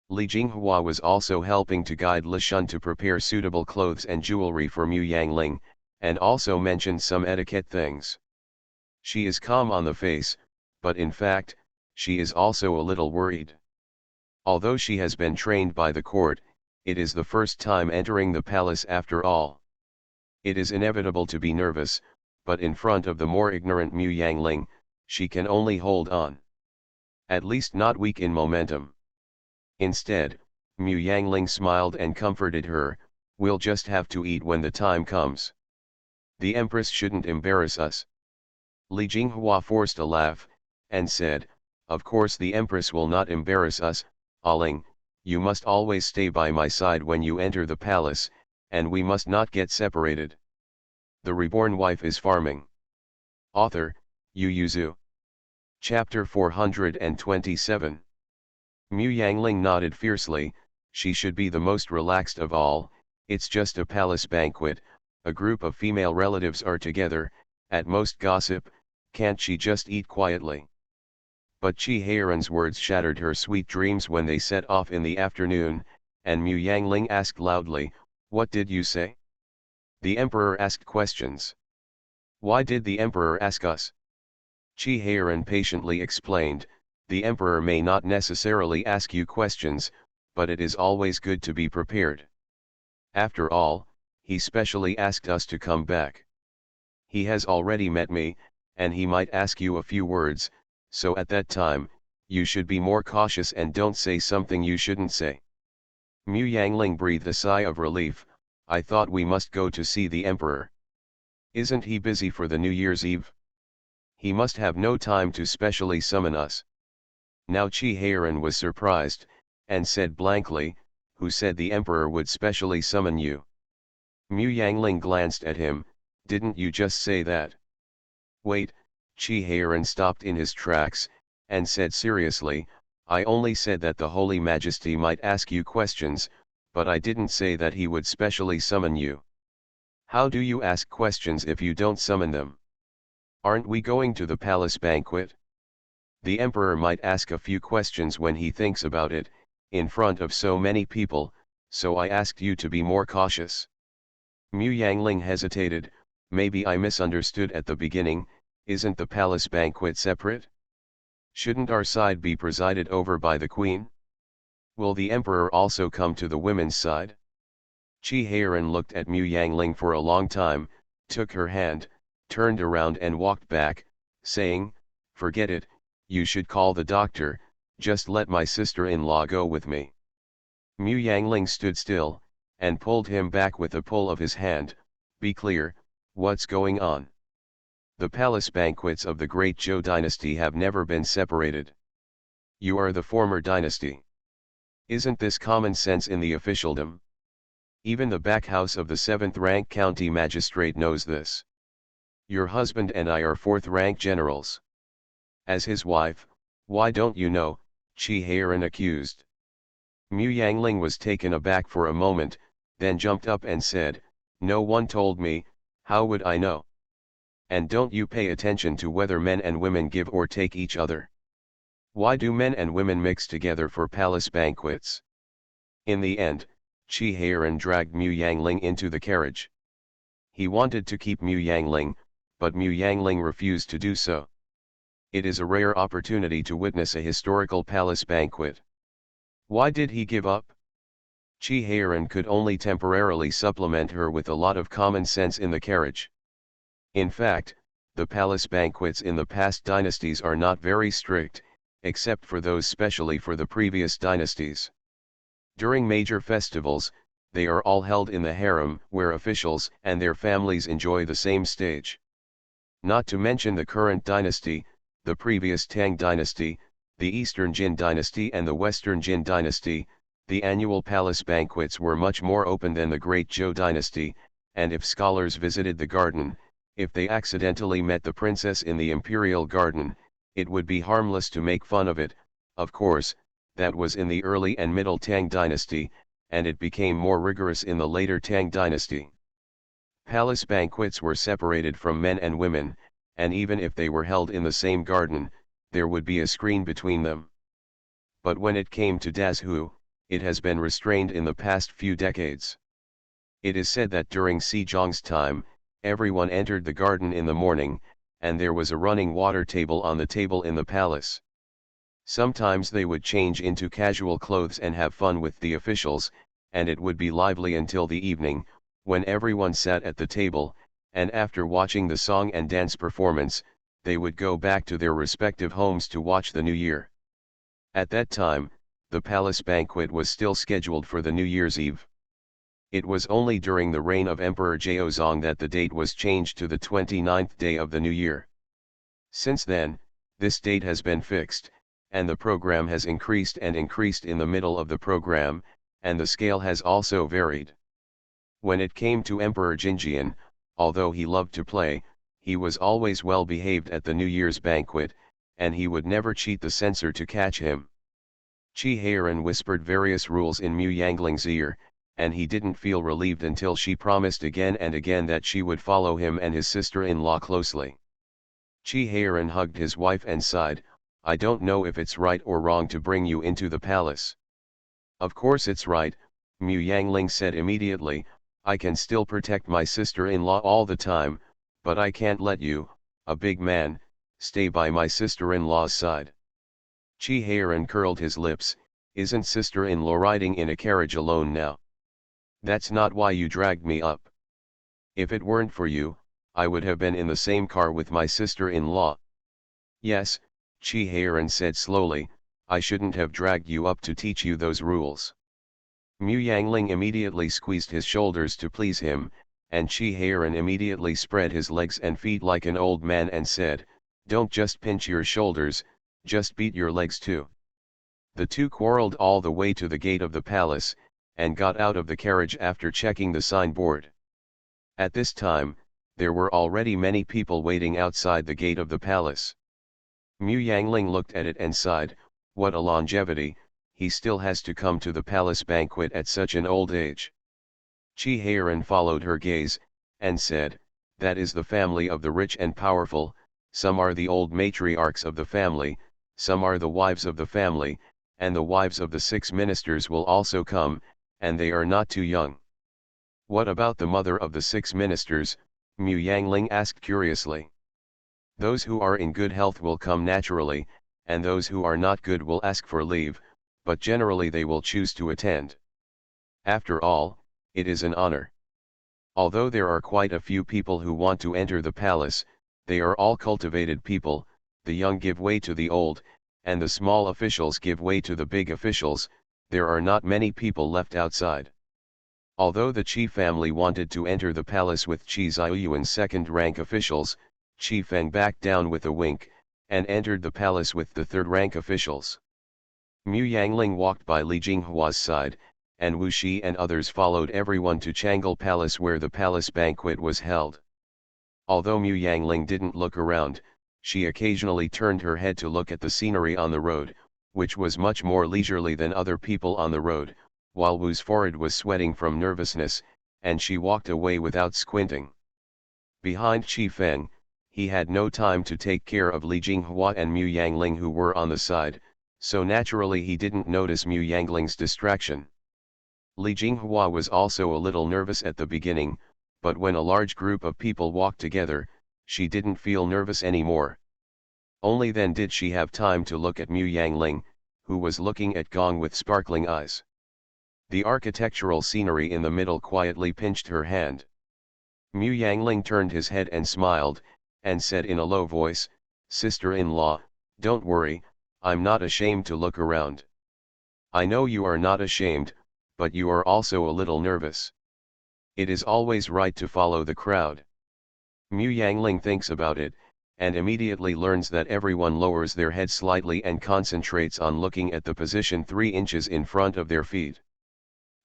Li Jinghua was also helping to guide Li Shun to prepare suitable clothes and jewelry for Mu Yangling, and also mentioned some etiquette things. She is calm on the face, but in fact, she is also a little worried. Although she has been trained by the court, it is the first time entering the palace after all. It is inevitable to be nervous, but in front of the more ignorant Mu Yangling, she can only hold on. At least not weak in momentum. Instead, Mu Yangling smiled and comforted her, "We'll just have to eat when the time comes. The Empress shouldn't embarrass us." Li Jinghua forced a laugh, and said, "Of course the Empress will not embarrass us, Aling, you must always stay by my side when you enter the palace, and we must not get separated." The Reborn Wife is Farming. Author, Yu Yuzu. Chapter 427. Mu Yangling nodded fiercely. She should be the most relaxed of all. It's just a palace banquet, a group of female relatives are together, at most gossip, can't she just eat quietly? But Qi Heiran's words shattered her sweet dreams when they set off in the afternoon, and Mu Yangling asked loudly, "What did you say?" The emperor asked questions. "Why did the emperor ask us?" Qi Heiran patiently explained, "The emperor may not necessarily ask you questions, but it is always good to be prepared. After all, he specially asked us to come back. He has already met me, and he might ask you a few words, so at that time, you should be more cautious and don't say something you shouldn't say." Mu Yangling breathed a sigh of relief. "I thought we must go to see the emperor. Isn't he busy for the New Year's Eve? He must have no time to specially summon us." Now Qi Heiran was surprised, and said blankly, "Who said the emperor would specially summon you?" Mu Yangling glanced at him, "Didn't you just say that?" "Wait," Qi Heiran stopped in his tracks, and said seriously, "I only said that the Holy Majesty might ask you questions, but I didn't say that he would specially summon you. How do you ask questions if you don't summon them? Aren't we going to the palace banquet? The emperor might ask a few questions when he thinks about it, in front of so many people, so I asked you to be more cautious." Mu Yangling hesitated. "Maybe I misunderstood at the beginning. Isn't the palace banquet separate? Shouldn't our side be presided over by the queen? Will the emperor also come to the women's side?" Qi Heiran looked at Mu Yangling for a long time, took her hand, turned around and walked back, saying, "Forget it, you should call the doctor, just let my sister-in-law go with me." Mu Yangling stood still, and pulled him back with a pull of his hand. "Be clear, what's going on?" The palace banquets of the great Zhou dynasty have never been separated. You are the former dynasty. Isn't this common sense in the officialdom? Even the backhouse of the 7th-rank county magistrate knows this. Your husband and I are 4th-rank generals. As his wife, why don't you know? Qi Heiran accused. Mu Yangling was taken aback for a moment, then jumped up and said, "No one told me, how would I know? And don't you pay attention to whether men and women give or take each other? Why do men and women mix together for palace banquets?" In the end, Qi Heiran dragged Mu Yangling into the carriage. He wanted to keep Mu Yangling, but Mu Yangling refused to do so. It is a rare opportunity to witness a historical palace banquet. Why did he give up? Qi Heiran could only temporarily supplement her with a lot of common sense in the carriage. In fact, the palace banquets in the past dynasties are not very strict, except for those specially for the previous dynasties. During major festivals, they are all held in the harem, where officials and their families enjoy the same stage. Not to mention the current dynasty, the previous Tang dynasty, the Eastern Jin dynasty and the Western Jin dynasty, the annual palace banquets were much more open than the Great Zhou dynasty, and if scholars visited the garden, if they accidentally met the princess in the imperial garden, it would be harmless to make fun of it. Of course, that was in the early and middle Tang dynasty, and it became more rigorous in the later Tang dynasty. Palace banquets were separated from men and women, and even if they were held in the same garden, there would be a screen between them. But when it came to Dazhu, it has been restrained in the past few decades. It is said that during Sejong's time, everyone entered the garden in the morning, and there was a running water table on the table in the palace. Sometimes they would change into casual clothes and have fun with the officials, and it would be lively until the evening, when everyone sat at the table, and after watching the song and dance performance, they would go back to their respective homes to watch the New Year. At that time, the palace banquet was still scheduled for the New Year's Eve. It was only during the reign of Emperor Jiaozong that the date was changed to the 29th day of the New Year. Since then, this date has been fixed, and the program has increased and increased in the middle of the program, and the scale has also varied. When it came to Emperor Jinjian, although he loved to play, he was always well behaved at the New Year's banquet, and he would never cheat the censor to catch him. Qi Heiran whispered various rules in Mu Yangling's ear, and he didn't feel relieved until she promised again and again that she would follow him and his sister-in-law closely. Qi Heiran hugged his wife and sighed, "I don't know if it's right or wrong to bring you into the palace." "Of course it's right," Mu Yangling said immediately, "I can still protect my sister-in-law all the time, but I can't let you, a big man, stay by my sister-in-law's side." Qi Heiran curled his lips, "Isn't sister-in-law riding in a carriage alone now? That's not why you dragged me up. If it weren't for you, I would have been in the same car with my sister-in-law." "Yes," Qi Heiran said slowly, "I shouldn't have dragged you up to teach you those rules." Mu Yangling immediately squeezed his shoulders to please him, and Qi Heiran immediately spread his legs and feet like an old man and said, "Don't just pinch your shoulders, just beat your legs too." The two quarreled all the way to the gate of the palace, and got out of the carriage after checking the signboard. At this time, there were already many people waiting outside the gate of the palace. Mu Yangling looked at it and sighed, "What a longevity, he still has to come to the palace banquet at such an old age." Qi Heiran followed her gaze, and said, "That is the family of the rich and powerful, some are the old matriarchs of the family, some are the wives of the family, and the wives of the 6 ministers will also come, and they are not too young." "What about the mother of the 6 ministers?" Mu Yangling asked curiously. "Those who are in good health will come naturally, and those who are not good will ask for leave, but generally they will choose to attend. After all, it is an honor. Although there are quite a few people who want to enter the palace, they are all cultivated people, the young give way to the old, and the small officials give way to the big officials, there are not many people left outside." Although the Qi family wanted to enter the palace with Qi Ziyuan's second-rank officials, Qi Feng backed down with a wink, and entered the palace with the third-rank officials. Mu Yangling walked by Li Jinghua's side, and Wu Shi and others followed everyone to Changle Palace where the palace banquet was held. Although Mu Yangling didn't look around, she occasionally turned her head to look at the scenery on the road, which was much more leisurely than other people on the road, while Wu's forehead was sweating from nervousness, and she walked away without squinting. Behind Qi Feng, he had no time to take care of Li Jinghua and Mu Yangling who were on the side, so naturally he didn't notice Mu Yangling's distraction. Li Jinghua was also a little nervous at the beginning, but when a large group of people walked together, she didn't feel nervous anymore. Only then did she have time to look at Mu Yangling, who was looking at Gong with sparkling eyes. The architectural scenery in the middle quietly pinched her hand. Mu Yangling turned his head and smiled, and said in a low voice, "Sister-in-law, don't worry, I'm not ashamed to look around." "I know you are not ashamed, but you are also a little nervous. It is always right to follow the crowd." Mu Yangling thinks about it, and immediately learns that everyone lowers their head slightly and concentrates on looking at the position 3 inches in front of their feet.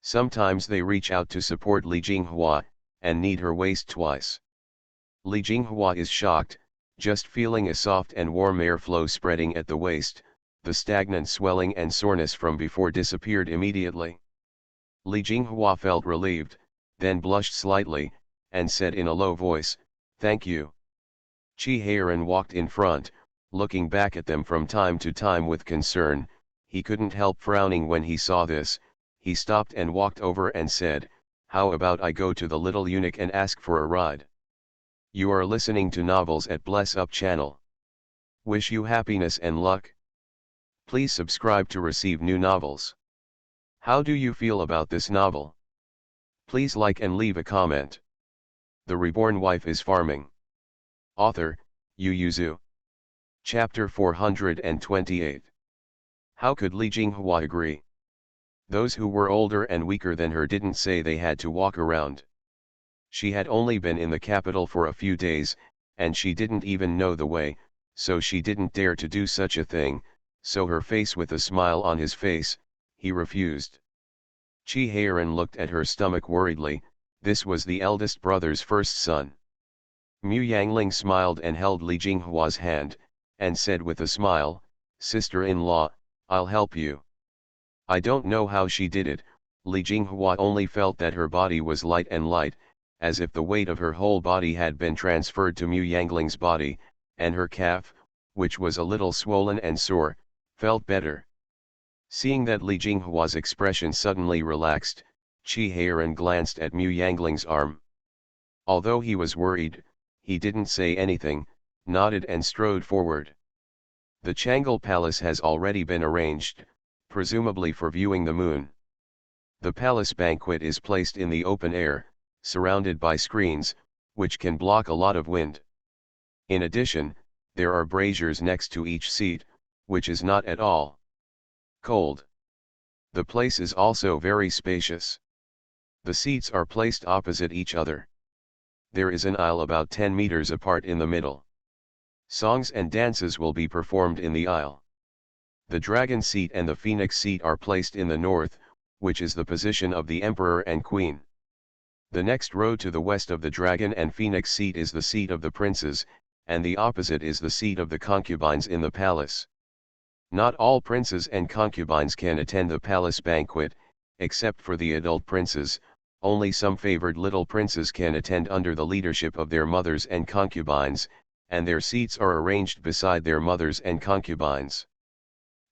Sometimes they reach out to support Li Jinghua, and knead her waist twice. Li Jinghua is shocked, just feeling a soft and warm airflow spreading at the waist. The stagnant swelling and soreness from before disappeared immediately. Li Jinghua felt relieved, then blushed slightly, and said in a low voice, "Thank you." Qi Heiran walked in front, looking back at them from time to time with concern. He couldn't help frowning when he saw this. He stopped and walked over and said, "How about I go to the little eunuch and ask for a ride?" You are listening to Novels at Bless Up channel. Wish you happiness and luck. Please subscribe to receive new novels. How do you feel about this novel? Please like and leave a comment. The Reborn Wife is Farming. Author, Yu Yuzu. Chapter 428. How could Li Jinghua agree? Those who were older and weaker than her didn't say they had to walk around. She had only been in the capital for a few days, and she didn't even know the way, so she didn't dare to do such a thing, so her face with a smile on his face, he refused. Qi Heiran looked at her stomach worriedly. This was the eldest brother's first son. Mu Yangling smiled and held Li Jinghua's hand, and said with a smile, "Sister-in-law, I'll help you." I don't know how she did it. Li Jinghua only felt that her body was light, as if the weight of her whole body had been transferred to Mu Yangling's body, and her calf, which was a little swollen and sore, felt better. Seeing that Li Jinghua's expression suddenly relaxed, Qi Heiran glanced at Mu Yangling's arm. Although he was worried, he didn't say anything, nodded and strode forward. The Changle Palace has already been arranged, presumably for viewing the moon. The palace banquet is placed in the open air, surrounded by screens, which can block a lot of wind. In addition, there are braziers next to each seat, which is not at all cold. The place is also very spacious. The seats are placed opposite each other. There is an aisle about 10 meters apart in the middle. Songs and dances will be performed in the aisle. The dragon seat and the phoenix seat are placed in the north, which is the position of the emperor and queen. The next row to the west of the dragon and phoenix seat is the seat of the princes, and the opposite is the seat of the concubines in the palace. Not all princes and concubines can attend the palace banquet, except for the adult princes. Only some favored little princes can attend under the leadership of their mothers and concubines, and their seats are arranged beside their mothers and concubines.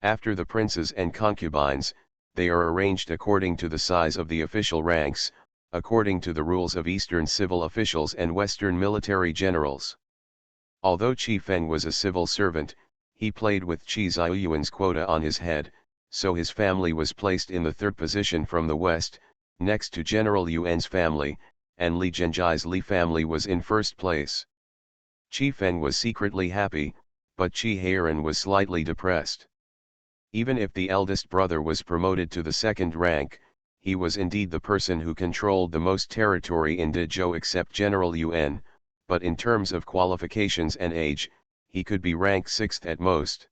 After the princes and concubines, they are arranged according to the size of the official ranks, according to the rules of Eastern civil officials and Western military generals. Although Qi Feng was a civil servant, he played with Qi Ziyuan's quota on his head, so his family was placed in the third position from the west, next to General Yuan's family, and Li Zhenji's Li family was in first place. Qi Feng was secretly happy, but Qi Heiran was slightly depressed. Even if the eldest brother was promoted to the second rank, he was indeed the person who controlled the most territory in Dezhou except General Yuan, but in terms of qualifications and age, he could be ranked 6th at most.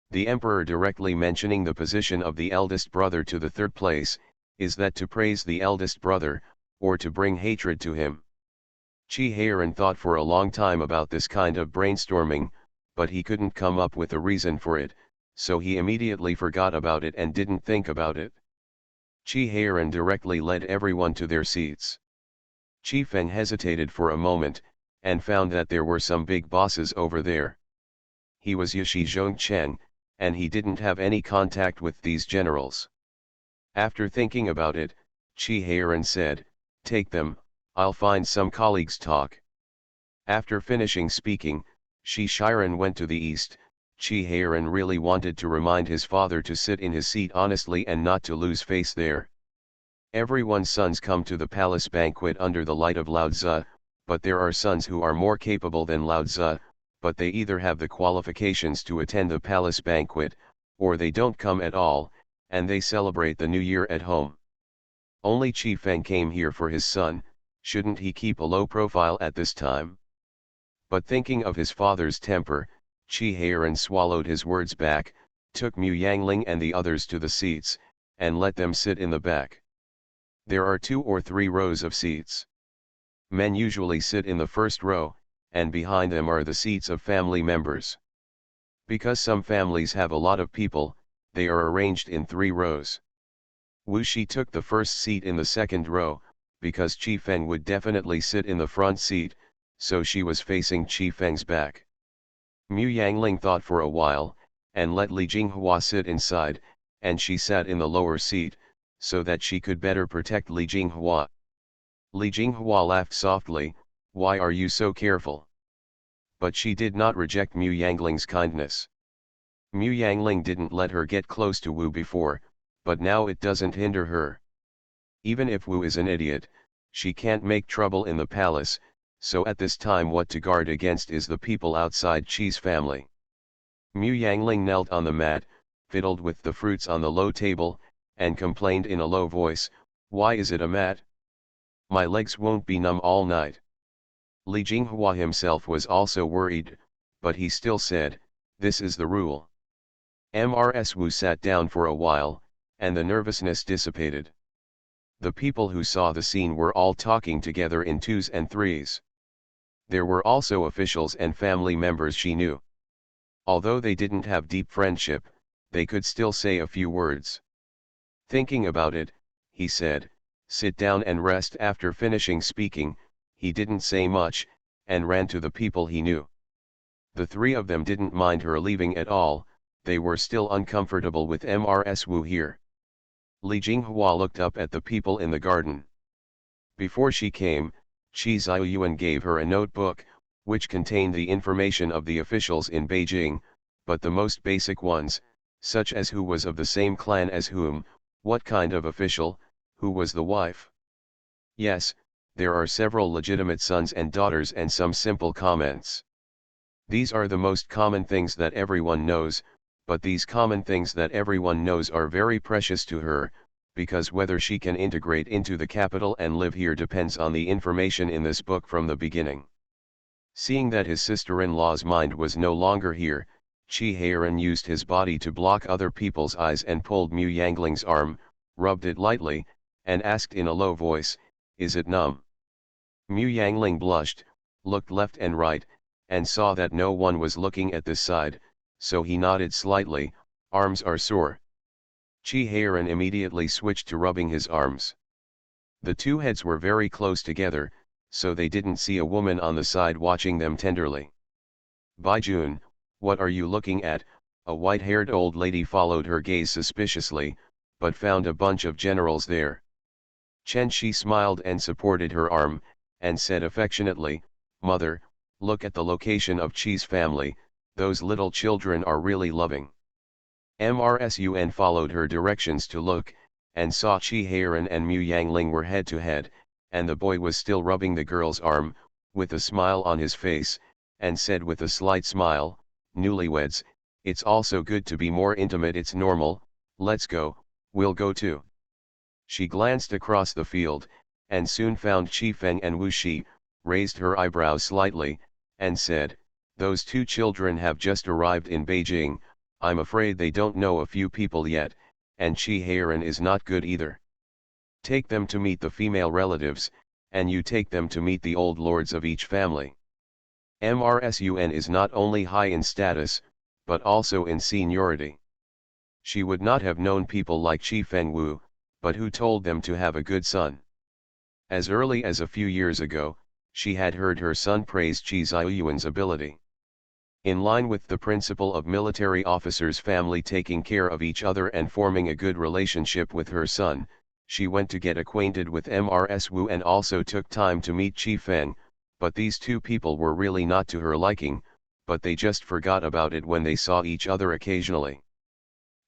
The emperor directly mentioning the position of the eldest brother to the 3rd place, is that to praise the eldest brother, or to bring hatred to him? Chi Heiran thought for a long time about this kind of brainstorming, but he couldn't come up with a reason for it, so he immediately forgot about it and didn't think about it. Chi Heiran directly led everyone to their seats. Chi Feng hesitated for a moment, and found that there were some big bosses over there. He was Yashi Zhongcheng, and he didn't have any contact with these generals. After thinking about it, Chi Heiran said, "Take them, I'll find some colleagues talk." After finishing speaking, Shi Shiren went to the east. Chi Heiran really wanted to remind his father to sit in his seat honestly and not to lose face there. Everyone's sons come to the palace banquet under the light of Lao Tzu, but there are sons who are more capable than Lao Tzu, but they either have the qualifications to attend the palace banquet, or they don't come at all, and they celebrate the new year at home. Only Chi Feng came here for his son. Shouldn't he keep a low profile at this time? But thinking of his father's temper, Chi Heiran swallowed his words back, took Mu Yangling and the others to the seats, and let them sit in the back. There are 2 or 3 rows of seats. Men usually sit in the first row, and behind them are the seats of family members. Because some families have a lot of people, they are arranged in 3 rows. Wu Shi took the first seat in the second row, because Chi Feng would definitely sit in the front seat, so she was facing Chi Feng's back. Mu Yangling thought for a while, and let Li Jinghua sit inside, and she sat in the lower seat, so that she could better protect Li Jinghua. Li Jinghua laughed softly, "Why are you so careful?" But she did not reject Mu Yangling's kindness. Mu Yangling didn't let her get close to Wu before, but now it doesn't hinder her. Even if Wu is an idiot, she can't make trouble in the palace, so at this time what to guard against is the people outside Chi's family. Mu Yangling knelt on the mat, fiddled with the fruits on the low table, and complained in a low voice, "Why is it a mat? My legs won't be numb all night." Li Jinghua himself was also worried, but he still said, "This is the rule." Mrs. Wu sat down for a while, and the nervousness dissipated. The people who saw the scene were all talking together in 2s and 3s. There were also officials and family members she knew. Although they didn't have deep friendship, they could still say a few words. Thinking about it, he said, "Sit down and rest." After finishing speaking, he didn't say much, and ran to the people he knew. The 3 of them didn't mind her leaving at all, they were still uncomfortable with Mrs. Wu here. Li Jinghua looked up at the people in the garden. Before she came, Qi Ziyuan gave her a notebook, which contained the information of the officials in Beijing, but the most basic ones, such as who was of the same clan as whom, what kind of official, who was the wife. Yes, there are several legitimate sons and daughters and some simple comments. These are the most common things that everyone knows, but these common things that everyone knows are very precious to her, because whether she can integrate into the capital and live here depends on the information in this book from the beginning. Seeing that his sister-in-law's mind was no longer here, Chi Heiran used his body to block other people's eyes and pulled Mu Yangling's arm, rubbed it lightly, and asked in a low voice, "Is it numb?" Mu Yangling blushed, looked left and right, and saw that no one was looking at this side, so he nodded slightly, "Arms are sore." Chi Heiran immediately switched to rubbing his arms. The 2 heads were very close together, so they didn't see a woman on the side watching them tenderly. "Baijun, what are you looking at?" A white-haired old lady followed her gaze suspiciously, but found a bunch of generals there. Chen Shi smiled and supported her arm, and said affectionately, "Mother, look at the location of Chi's family, those little children are really loving." Mrs. Yun followed her directions to look, and saw Chi Heiran and Mu Yangling were head to head, and the boy was still rubbing the girl's arm, with a smile on his face, and said with a slight smile, "Newlyweds, it's also good to be more intimate. It's normal, let's go, we'll go too." She glanced across the field, and soon found Chi Feng and Wu Shi, raised her eyebrows slightly, and said, "Those two children have just arrived in Beijing. I'm afraid they don't know a few people yet, and Chi Heiran is not good either. Take them to meet the female relatives, and you take them to meet the old lords of each family. MRSUN is not only high in status, but also in seniority." She would not have known people like Qi Fengwu, but who told them to have a good son. As early as a few years ago, she had heard her son praise Qi Ziyuan's ability. In line with the principle of military officers' family taking care of each other and forming a good relationship with her son, she went to get acquainted with Mrs. Wu and also took time to meet Qi Feng, but these two people were really not to her liking, but they just forgot about it when they saw each other occasionally.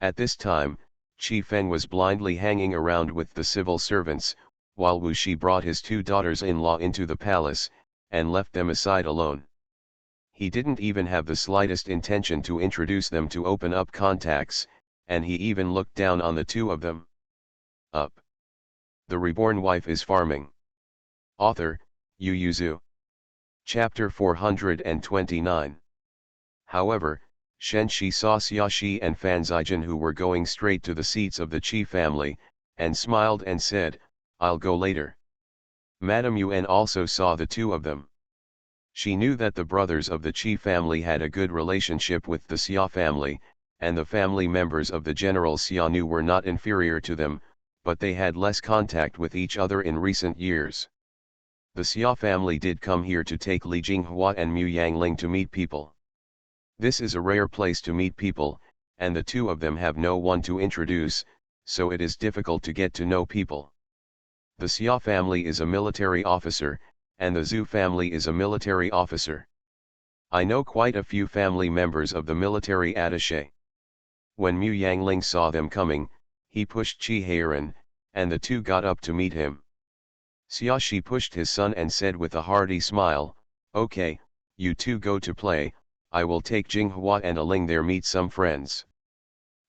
At this time, Qi Feng was blindly hanging around with the civil servants, while Wu Shi brought his two daughters-in-law into the palace, and left them aside alone. He didn't even have the slightest intention to introduce them to open up contacts, and he even looked down on the two of them. Up. The Reborn Wife is Farming. Author, Yu Yuzu. Chapter 429. However, Shen Shi saw Xia Shi and Fan Zijin, who were going straight to the seats of the Qi family, and smiled and said, "I'll go later." Madame Yuan also saw the two of them. She knew that the brothers of the Qi family had a good relationship with the Xia family, and the family members of the General Xianu were not inferior to them, but they had less contact with each other in recent years. The Xia family did come here to take Li Jinghua and Mu Yangling to meet people. This is a rare place to meet people, and the two of them have no one to introduce, so it is difficult to get to know people. The Xia family is a military officer, and the Zhu family is a military officer. I know quite a few family members of the military attaché. When Mu Yangling saw them coming, he pushed Qi Heiran, and the two got up to meet him. Xia Shi pushed his son and said with a hearty smile, "Okay, you two go to play, I will take Jinghua and Aling there meet some friends.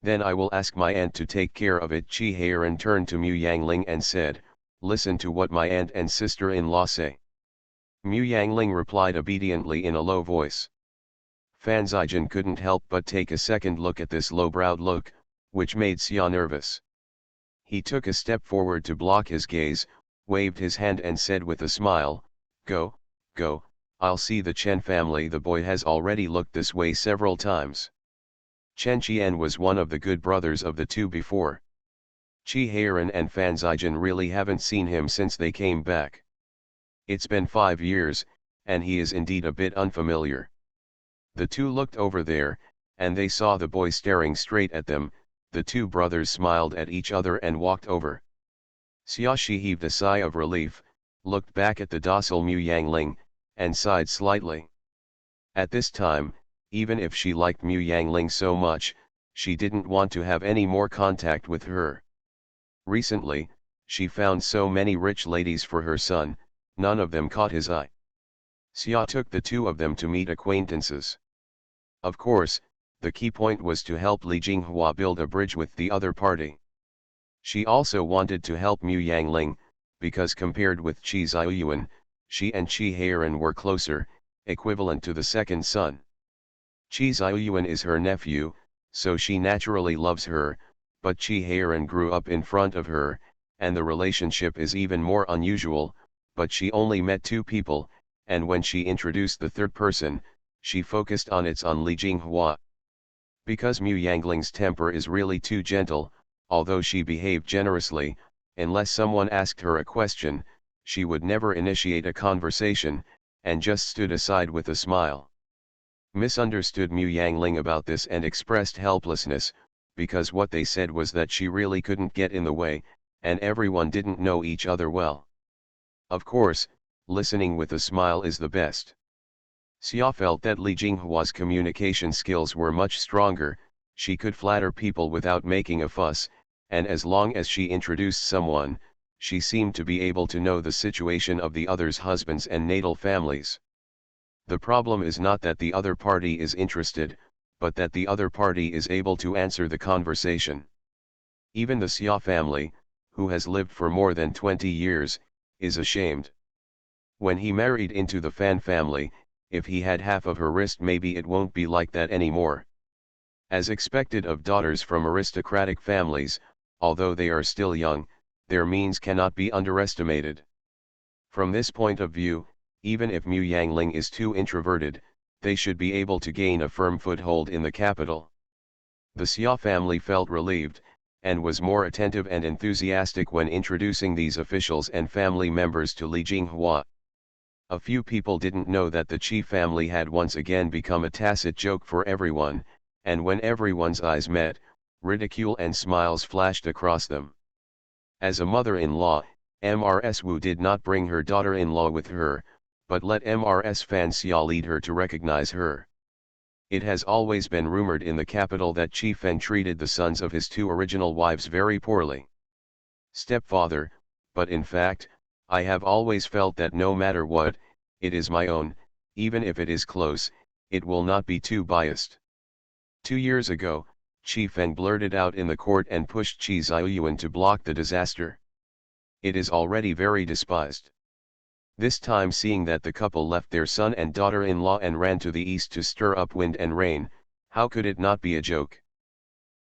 Then I will ask my aunt to take care of it." Qi Heiran turned to Mu Yangling and said, "Listen to what my aunt and sister-in-law say." Mu Yangling replied obediently in a low voice. Fan Zijin couldn't help but take a second look at this low-browed look, which made Xia nervous. He took a step forward to block his gaze, waved his hand and said with a smile, "Go, go, I'll see the Chen family. The boy has already looked this way several times." Chen Qian was one of the good brothers of the two before. Qi Heiran and Fan Zijin really haven't seen him since they came back. It's been 5 years, and he is indeed a bit unfamiliar. The two looked over there, and they saw the boy staring straight at them. The two brothers smiled at each other and walked over. Xia Shi heaved a sigh of relief, looked back at the docile Mu Yangling, and sighed slightly. At this time, even if she liked Mu Yangling so much, she didn't want to have any more contact with her. Recently, she found so many rich ladies for her son, none of them caught his eye. Xia took the two of them to meet acquaintances. Of course, the key point was to help Li Jinghua build a bridge with the other party. She also wanted to help Mu Yangling, because compared with Qi Ziyuan, she and Qi Heiran were closer, equivalent to the second son. Qi Ziyuan is her nephew, so she naturally loves her, but Qi Heiran grew up in front of her, and the relationship is even more unusual, but she only met two people, and when she introduced the third person, she focused on Li Jinghua. Because Mu Yangling's temper is really too gentle, although she behaved generously, unless someone asked her a question, she would never initiate a conversation, and just stood aside with a smile. Misunderstood Mu Yangling about this and expressed helplessness, because what they said was that she really couldn't get in the way, and everyone didn't know each other well. Of course, listening with a smile is the best. Xia felt that Li Jinghua's communication skills were much stronger, she could flatter people without making a fuss, and as long as she introduced someone, she seemed to be able to know the situation of the other's husbands and natal families. The problem is not that the other party is interested, but that the other party is able to answer the conversation. Even the Xia family, who has lived for more than 20 years, is ashamed. When he married into the Fan family, if he had half of her wrist, maybe it won't be like that anymore. As expected of daughters from aristocratic families, although they are still young, their means cannot be underestimated. From this point of view, even if Mu Yangling is too introverted, they should be able to gain a firm foothold in the capital. The Xia family felt relieved, and was more attentive and enthusiastic when introducing these officials and family members to Li Jinghua. A few people didn't know that the Qi family had once again become a tacit joke for everyone, and when everyone's eyes met, ridicule and smiles flashed across them. As a mother-in-law, Mrs. Wu did not bring her daughter-in-law with her, but let Mrs. Fan Xia lead her to recognize her. It has always been rumored in the capital that Qi Feng treated the sons of his two original wives very poorly. Stepfather, but in fact, I have always felt that no matter what, it is my own, even if it is close, it will not be too biased. 2 years ago, Qi Feng blurted out in the court and pushed Qi Ziyuan to block the disaster. It is already very despised. This time, seeing that the couple left their son and daughter-in-law and ran to the east to stir up wind and rain, how could it not be a joke?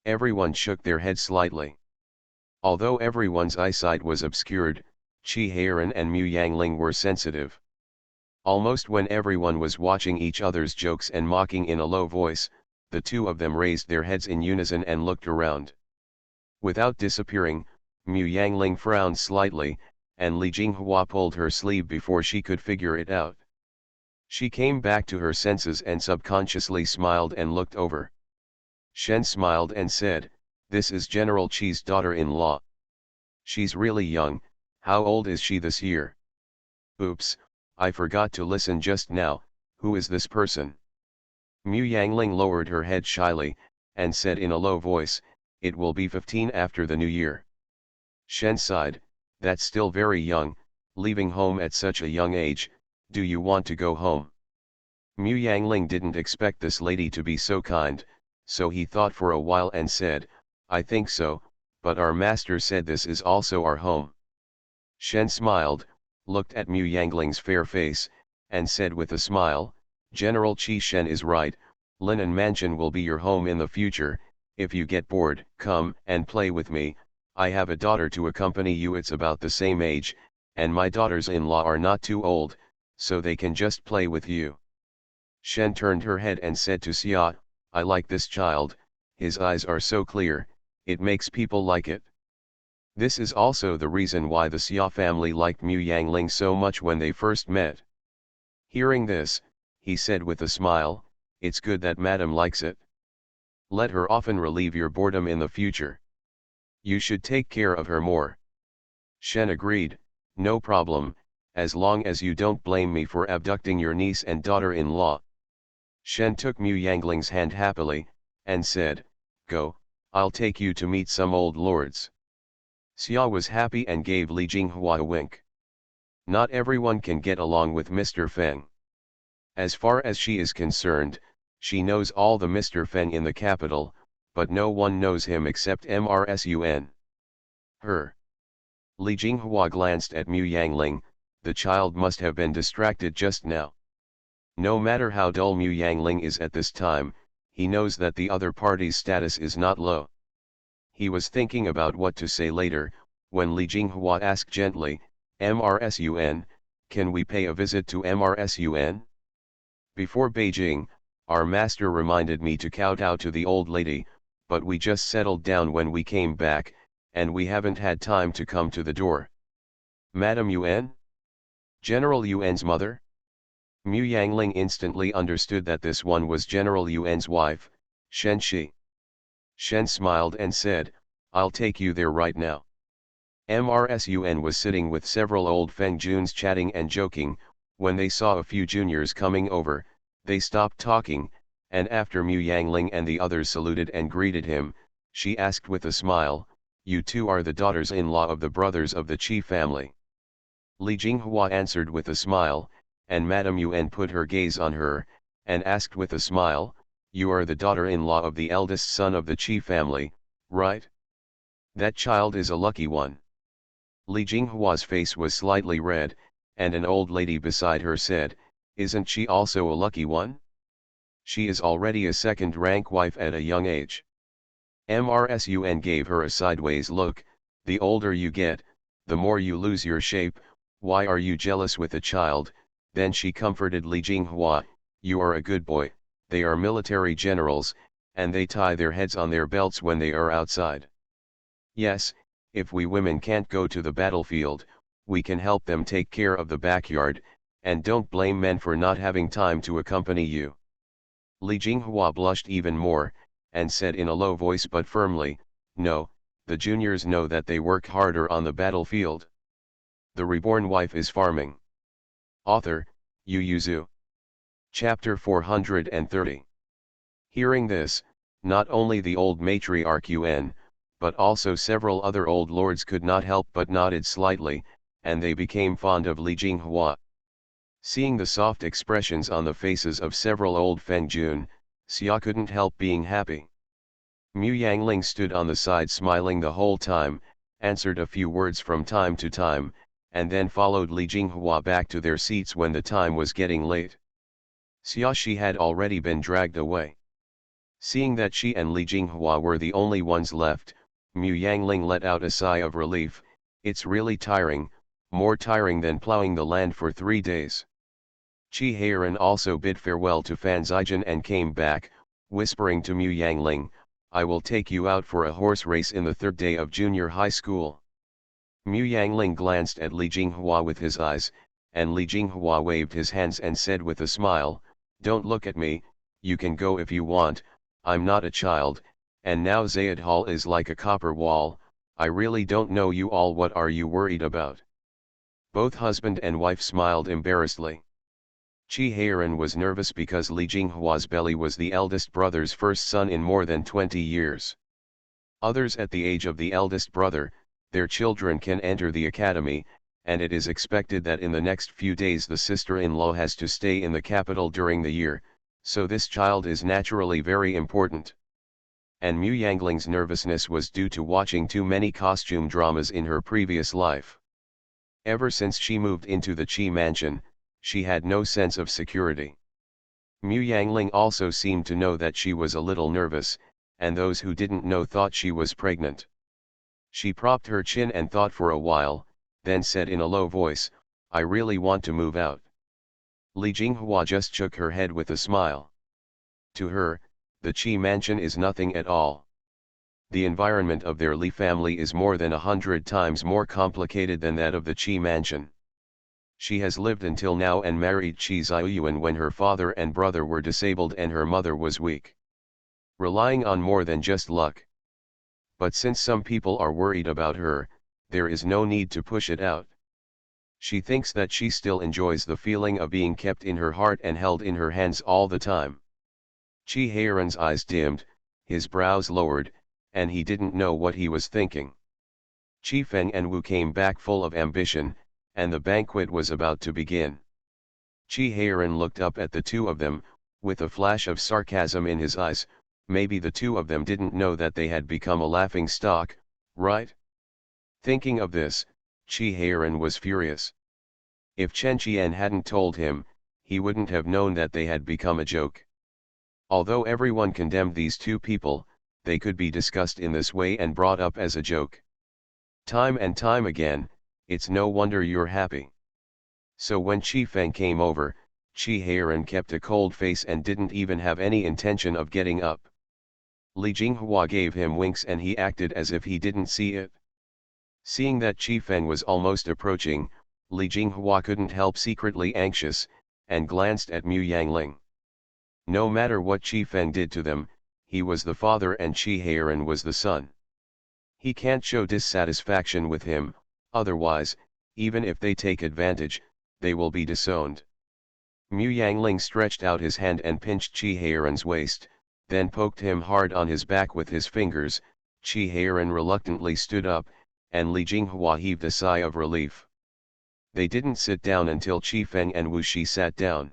Everyone shook their heads slightly. Although everyone's eyesight was obscured, Qi Heiran and Mu Yangling were sensitive. Almost when everyone was watching each other's jokes and mocking in a low voice, the two of them raised their heads in unison and looked around. Without disappearing, Mu Yangling frowned slightly, and Li Jinghua pulled her sleeve before she could figure it out. She came back to her senses and subconsciously smiled and looked over. Shen smiled and said, "This is General Qi's daughter-in-law. She's really young. How old is she this year? Oops, I forgot to listen just now. Who is this person?" Mu Yangling lowered her head shyly, and said in a low voice, "It will be 15 after the new year." Shen sighed, "That's still very young, leaving home at such a young age. Do you want to go home?" Mu Yangling didn't expect this lady to be so kind, so he thought for a while and said, "I think so, but our master said this is also our home." Shen smiled, looked at Mu Yangling's fair face, and said with a smile, "General Qi Shen is right, Linen Mansion will be your home in the future. If you get bored, come and play with me. I have a daughter to accompany you. It's about the same age, and my daughters-in-law are not too old, so they can just play with you." Shen turned her head and said to Xia, "I like this child, his eyes are so clear, it makes people like it." This is also the reason why the Xia family liked Mu Yangling so much when they first met. Hearing this, he said with a smile, "It's good that Madam likes it. Let her often relieve your boredom in the future. You should take care of her more." Shen agreed, "No problem, as long as you don't blame me for abducting your niece and daughter-in-law." Shen took Mu Yangling's hand happily, and said, "Go, I'll take you to meet some old lords." Xia was happy and gave Li Jinghua a wink. Not everyone can get along with Mr. Feng. As far as she is concerned, she knows all the Mr. Feng in the capital, but no one knows him except Mrsun. Her. Li Jinghua glanced at Mu Yangling. The child must have been distracted just now. No matter how dull Mu Yangling is at this time, he knows that the other party's status is not low. He was thinking about what to say later, when Li Jinghua asked gently, "Mrsun, can we pay a visit to Mrsun? Before Beijing, our master reminded me to kowtow to the old lady, but we just settled down when we came back, and we haven't had time to come to the door." "Madam Yuan? General Yuan's mother?" Mu Yangling instantly understood that this one was General Yuan's wife, Shen Shi. Shen smiled and said, "I'll take you there right now." Mrsun was sitting with several old Feng Juns chatting and joking. When they saw a few juniors coming over, they stopped talking, and after Mu Yangling and the others saluted and greeted him, she asked with a smile, "You two are the daughters-in-law of the brothers of the Qi family?" Li Jinghua answered with a smile, and Madame Yuan put her gaze on her, and asked with a smile, "You are the daughter-in-law of the eldest son of the Qi family, right? That child is a lucky one." Li Jinghua's face was slightly red, and an old lady beside her said, "Isn't she also a lucky one? She is already a second-rank wife at a young age." Mrsun gave her a sideways look, "The older you get, the more you lose your shape, why are you jealous with a child?" Then she comforted Li Jinghua, "You are a good boy, they are military generals, and they tie their heads on their belts when they are outside. Yes, if we women can't go to the battlefield, we can help them take care of the backyard, and don't blame men for not having time to accompany you." Li Jinghua blushed even more, and said in a low voice but firmly, "No, the juniors know that they work harder on the battlefield." The Reborn Wife is Farming. Author, Yu Yuzu. Chapter 430. Hearing this, not only the old matriarch Yun, but also several other old lords could not help but nodded slightly, and they became fond of Li Jinghua. Seeing the soft expressions on the faces of several old Fengjun, Xia couldn't help being happy. Mu Yangling stood on the side smiling the whole time, answered a few words from time to time, and then followed Li Jinghua back to their seats when the time was getting late. Xia she had already been dragged away. Seeing that she and Li Jinghua were the only ones left, Mu Yangling let out a sigh of relief. "It's really tiring, more tiring than plowing the land for 3 days." Qi Heiran also bid farewell to Fan Zijin and came back, whispering to Mu Yangling, "I will take you out for a horse race in the 3rd day of junior high school." Mu Yangling glanced at Li Jinghua with his eyes, and Li Jinghua waved his hands and said with a smile, "Don't look at me, you can go if you want, I'm not a child, and now Zayed Hall is like a copper wall, I really don't know you all, what are you worried about?" Both husband and wife smiled embarrassedly. Qi Heiran was nervous because Li Jinghua's belly was the eldest brother's first son in more than 20 years. Others at the age of the eldest brother, their children can enter the academy, and it is expected that in the next few days the sister-in-law has to stay in the capital during the year, so this child is naturally very important. And Mu Yangling's nervousness was due to watching too many costume dramas in her previous life. Ever since she moved into the Qi mansion, she had no sense of security. Mu Yangling also seemed to know that she was a little nervous, and those who didn't know thought she was pregnant. She propped her chin and thought for a while, then said in a low voice, "I really want to move out." Li Jinghua just shook her head with a smile. To her, the Qi mansion is nothing at all. The environment of their Li family is more than 100 times more complicated than that of the Qi mansion. She has lived until now and married Qi Ziyuan when her father and brother were disabled and her mother was weak, relying on more than just luck. But since some people are worried about her, there is no need to push it out. She thinks that she still enjoys the feeling of being kept in her heart and held in her hands all the time. Qi Heiran's eyes dimmed, his brows lowered, and he didn't know what he was thinking. Qi Feng and Wu came back full of ambition, and the banquet was about to begin. Qi Heiran looked up at the two of them, with a flash of sarcasm in his eyes. Maybe the two of them didn't know that they had become a laughing stock, right? Thinking of this, Qi Heiran was furious. If Chen Qian hadn't told him, he wouldn't have known that they had become a joke. Although everyone condemned these two people, they could be discussed in this way and brought up as a joke. Time and time again, it's no wonder you're happy. So when Qi Feng came over, Qi Heiran kept a cold face and didn't even have any intention of getting up. Li Jinghua gave him winks and he acted as if he didn't see it. Seeing that Qi Feng was almost approaching, Li Jinghua couldn't help secretly anxious, and glanced at Mu Yangling. No matter what Qi Feng did to them, he was the father and Qi Heiran was the son. He can't show dissatisfaction with him, otherwise, even if they take advantage, they will be disowned. Mu Yangling stretched out his hand and pinched Qi Heiran's waist, then poked him hard on his back with his fingers. Qi Heiran reluctantly stood up, and Li Jinghua heaved a sigh of relief. They didn't sit down until Qi Feng and Wu Shi sat down.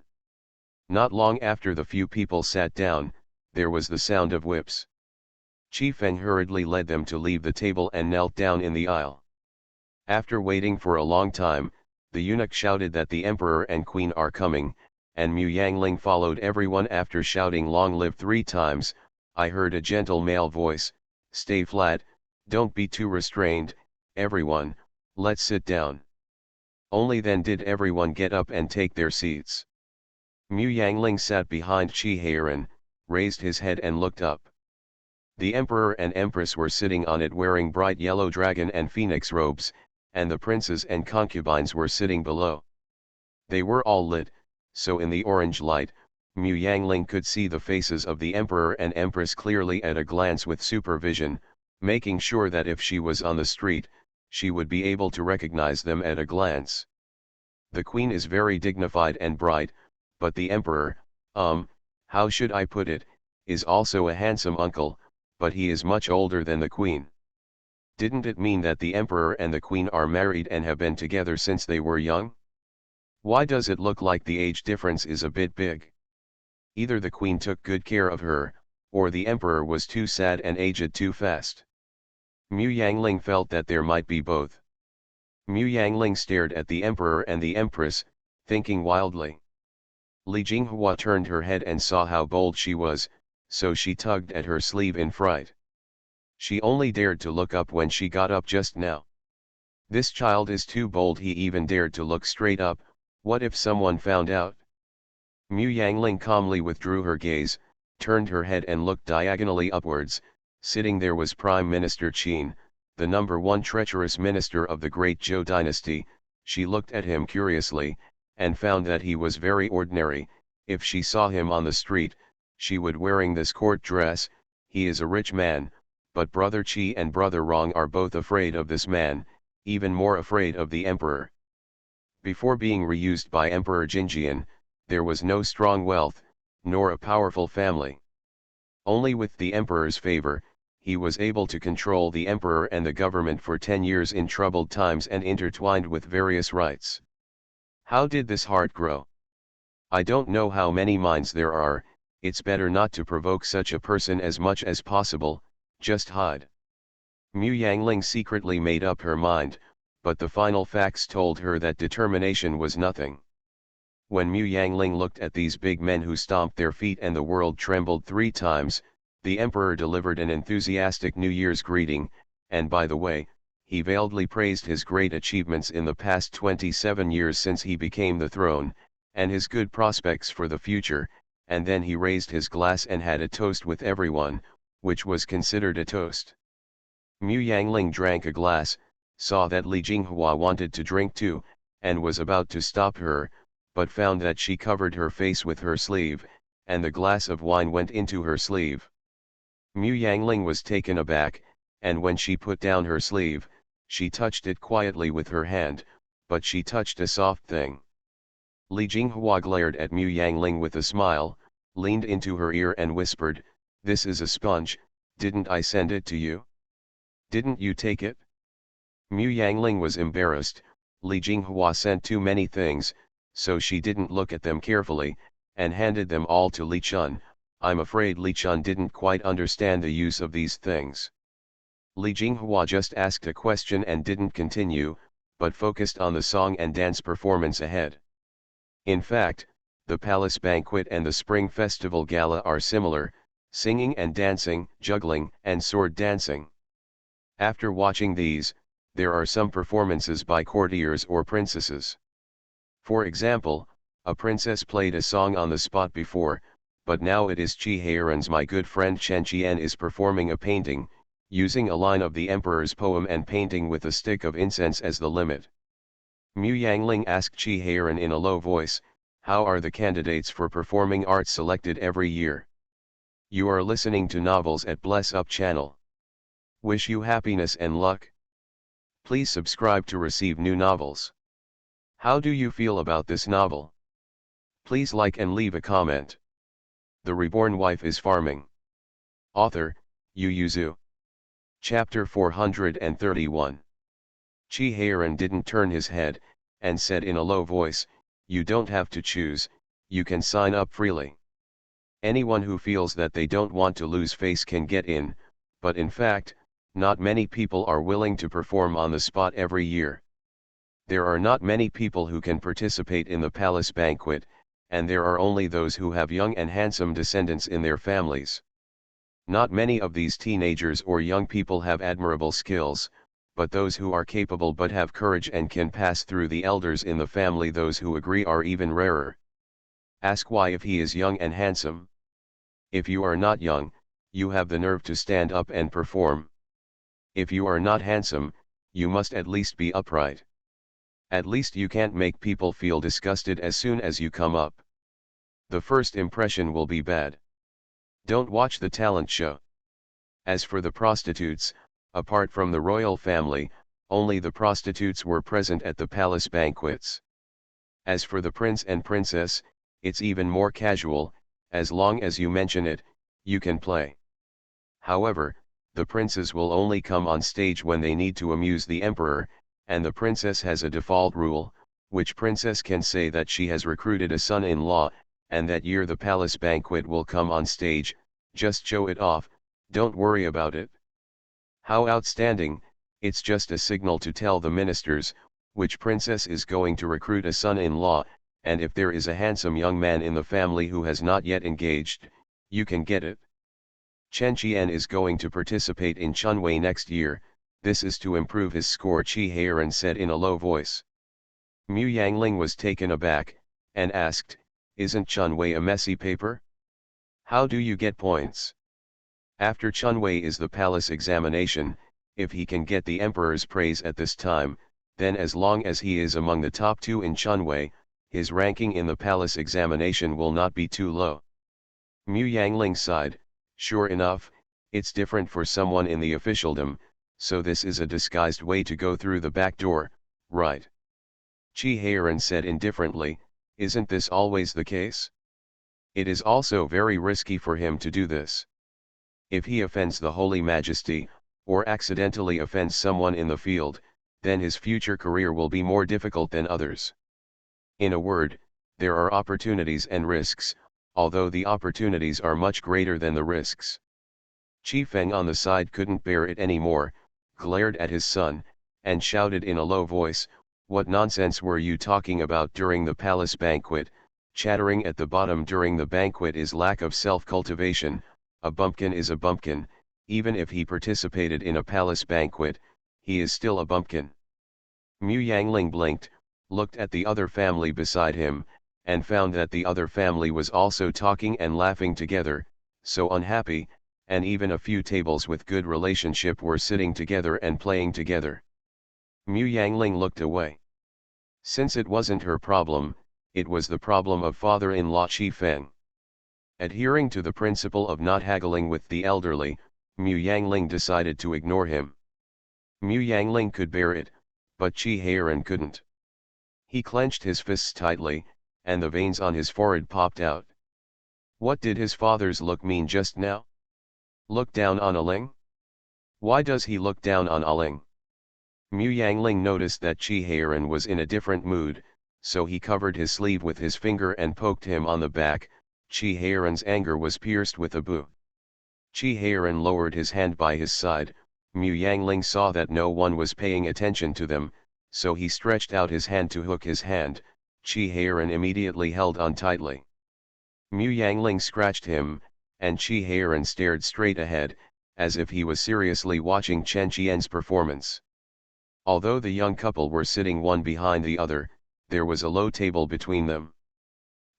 Not long after the few people sat down, there was the sound of whips. Qi Feng hurriedly led them to leave the table and knelt down in the aisle. After waiting for a long time, The eunuch shouted that the emperor and queen are coming, and Mu Yangling followed everyone after shouting "Long live" 3 times. I heard a gentle male voice, "Stay flat, don't be too restrained, everyone, let's sit down." Only then did everyone get up and take their seats. Mu Yangling sat behind Chi Heiran, raised his head and looked up. The emperor and empress were sitting on it wearing bright yellow dragon and phoenix robes, and the princes and concubines were sitting below. They were all lit, so in the orange light, Mu Yangling could see the faces of the emperor and empress clearly at a glance with supervision, making sure that if she was on the street, she would be able to recognize them at a glance. The queen is very dignified and bright, but the emperor, how should I put it, is also a handsome uncle, but he is much older than the queen. Didn't it mean that the emperor and the queen are married and have been together since they were young? Why does it look like the age difference is a bit big? Either the queen took good care of her, or the emperor was too sad and aged too fast. Mu Yangling felt that there might be both. Mu Yangling stared at the emperor and the empress, thinking wildly. Li Jinghua turned her head and saw how bold she was, so she tugged at her sleeve in fright. She only dared to look up when she got up just now. This child is too bold. He even dared to look straight up. What if someone found out? Mu Yangling calmly withdrew her gaze, turned her head and looked diagonally upwards. Sitting there was Prime Minister Qin, the #1 treacherous minister of the Great Zhou dynasty. She looked at him curiously, and found that he was very ordinary. If she saw him on the street, she would wearing this court dress. He is a rich man, but Brother Qi and Brother Rong are both afraid of this man, even more afraid of the emperor. Before being reused by Emperor Jinjian, there was no strong wealth, nor a powerful family. Only with the emperor's favor, he was able to control the emperor and the government for 10 years in troubled times and intertwined with various rights. How did this heart grow? I don't know how many minds there are. It's better not to provoke such a person as much as possible, just hide. Mu Yangling secretly made up her mind, but the final facts told her that determination was nothing. When Mu Yangling looked at these big men who stomped their feet and the world trembled 3 times, the emperor delivered an enthusiastic New Year's greeting, and by the way, he veiledly praised his great achievements in the past 27 years since he became the throne, and his good prospects for the future, and then he raised his glass and had a toast with everyone, which was considered a toast. Mu Yangling drank a glass, saw that Li Jinghua wanted to drink too, and was about to stop her, but found that she covered her face with her sleeve, and the glass of wine went into her sleeve. Mu Yangling was taken aback, and when she put down her sleeve, she touched it quietly with her hand, but she touched a soft thing. Li Jinghua glared at Mu Yangling with a smile, leaned into her ear and whispered, "This is a sponge, didn't I send it to you? Didn't you take it?" Mu Yangling was embarrassed. Li Jinghua sent too many things, so she didn't look at them carefully, and handed them all to Li Chun. I'm afraid Li Chun didn't quite understand the use of these things. Li Jinghua just asked a question and didn't continue, but focused on the song and dance performance ahead. In fact, the palace banquet and the spring festival gala are similar, singing and dancing, juggling and sword dancing. After watching these, there are some performances by courtiers or princesses. For example, a princess played a song on the spot before, but now it is Chi Heiran's my good friend Chen Qian is performing a painting, using a line of the emperor's poem and painting with a stick of incense as the limit. Mu Yangling asked Chi Heiran in a low voice, "How are the candidates for performing arts selected every year?" You are listening to Novels at Bless Up channel. Wish you happiness and luck. Please subscribe to receive new novels. How do you feel about this novel? Please like and leave a comment. The Reborn Wife is Farming. Author, Yu Yuzu. Chapter 431. Chi Heiran didn't turn his head, and said in a low voice, "You don't have to choose, you can sign up freely. Anyone who feels that they don't want to lose face can get in, but in fact, not many people are willing to perform on the spot every year. There are not many people who can participate in the palace banquet, and there are only those who have young and handsome descendants in their families. Not many of these teenagers or young people have admirable skills, but those who are capable but have courage and can pass through the elders in the family, those who agree, are even rarer. Ask why if he is young and handsome. If you are not young, you have the nerve to stand up and perform. If you are not handsome, you must at least be upright. At least you can't make people feel disgusted as soon as you come up. The first impression will be bad. Don't watch the talent show. As for the prostitutes, apart from the royal family, only the prostitutes were present at the palace banquets. As for the prince and princess, it's even more casual. As long as you mention it, you can play. However, the princes will only come on stage when they need to amuse the emperor, and the princess has a default rule, which princess can say that she has recruited a son-in-law, and that year the palace banquet will come on stage. Just show it off, don't worry about it. How outstanding, it's just a signal to tell the ministers, which princess is going to recruit a son-in-law, and if there is a handsome young man in the family who has not yet engaged, you can get it. Chen Qian is going to participate in Chunwei next year, this is to improve his score, Qi Heiran said in a low voice. Mu Yangling was taken aback, and asked, isn't Chunwei a messy paper? How do you get points? After Chunwei is the palace examination. If he can get the emperor's praise at this time, then as long as he is among the top 2 in Chunwei, his ranking in the palace examination will not be too low. Mu Yangling sighed, sure enough, it's different for someone in the officialdom, so this is a disguised way to go through the back door, right? Qi Heiran said indifferently, isn't this always the case? It is also very risky for him to do this. If he offends the Holy Majesty, or accidentally offends someone in the field, then his future career will be more difficult than others. In a word, there are opportunities and risks, although the opportunities are much greater than the risks. Qi Feng on the side couldn't bear it anymore, glared at his son, and shouted in a low voice, what nonsense were you talking about during the palace banquet? Chattering at the bottom during the banquet is lack of self-cultivation. A bumpkin is a bumpkin, even if he participated in a palace banquet, he is still a bumpkin. Mu Yangling blinked, looked at the other family beside him, and found that the other family was also talking and laughing together, so unhappy, and even a few tables with good relationship were sitting together and playing together. Mu Yangling looked away. Since it wasn't her problem, it was the problem of father-in-law Qi Feng. Adhering to the principle of not haggling with the elderly, Mu Yangling decided to ignore him. Mu Yangling could bear it, but Qi Heiran couldn't. He clenched his fists tightly, and the veins on his forehead popped out. What did his father's look mean just now? Look down on Aling? Why does he look down on Aling? Mu Yangling noticed that Qi Heiran was in a different mood, so he covered his sleeve with his finger and poked him on the back. Qi Heiran's anger was pierced with a boo. Qi Heiran lowered his hand by his side. Mu Yangling saw that no one was paying attention to them, so he stretched out his hand to hook his hand. Qi Heiran immediately held on tightly. Mu Yangling scratched him, and Qi Heiran stared straight ahead, as if he was seriously watching Chen Qian's performance. Although the young couple were sitting one behind the other, there was a low table between them.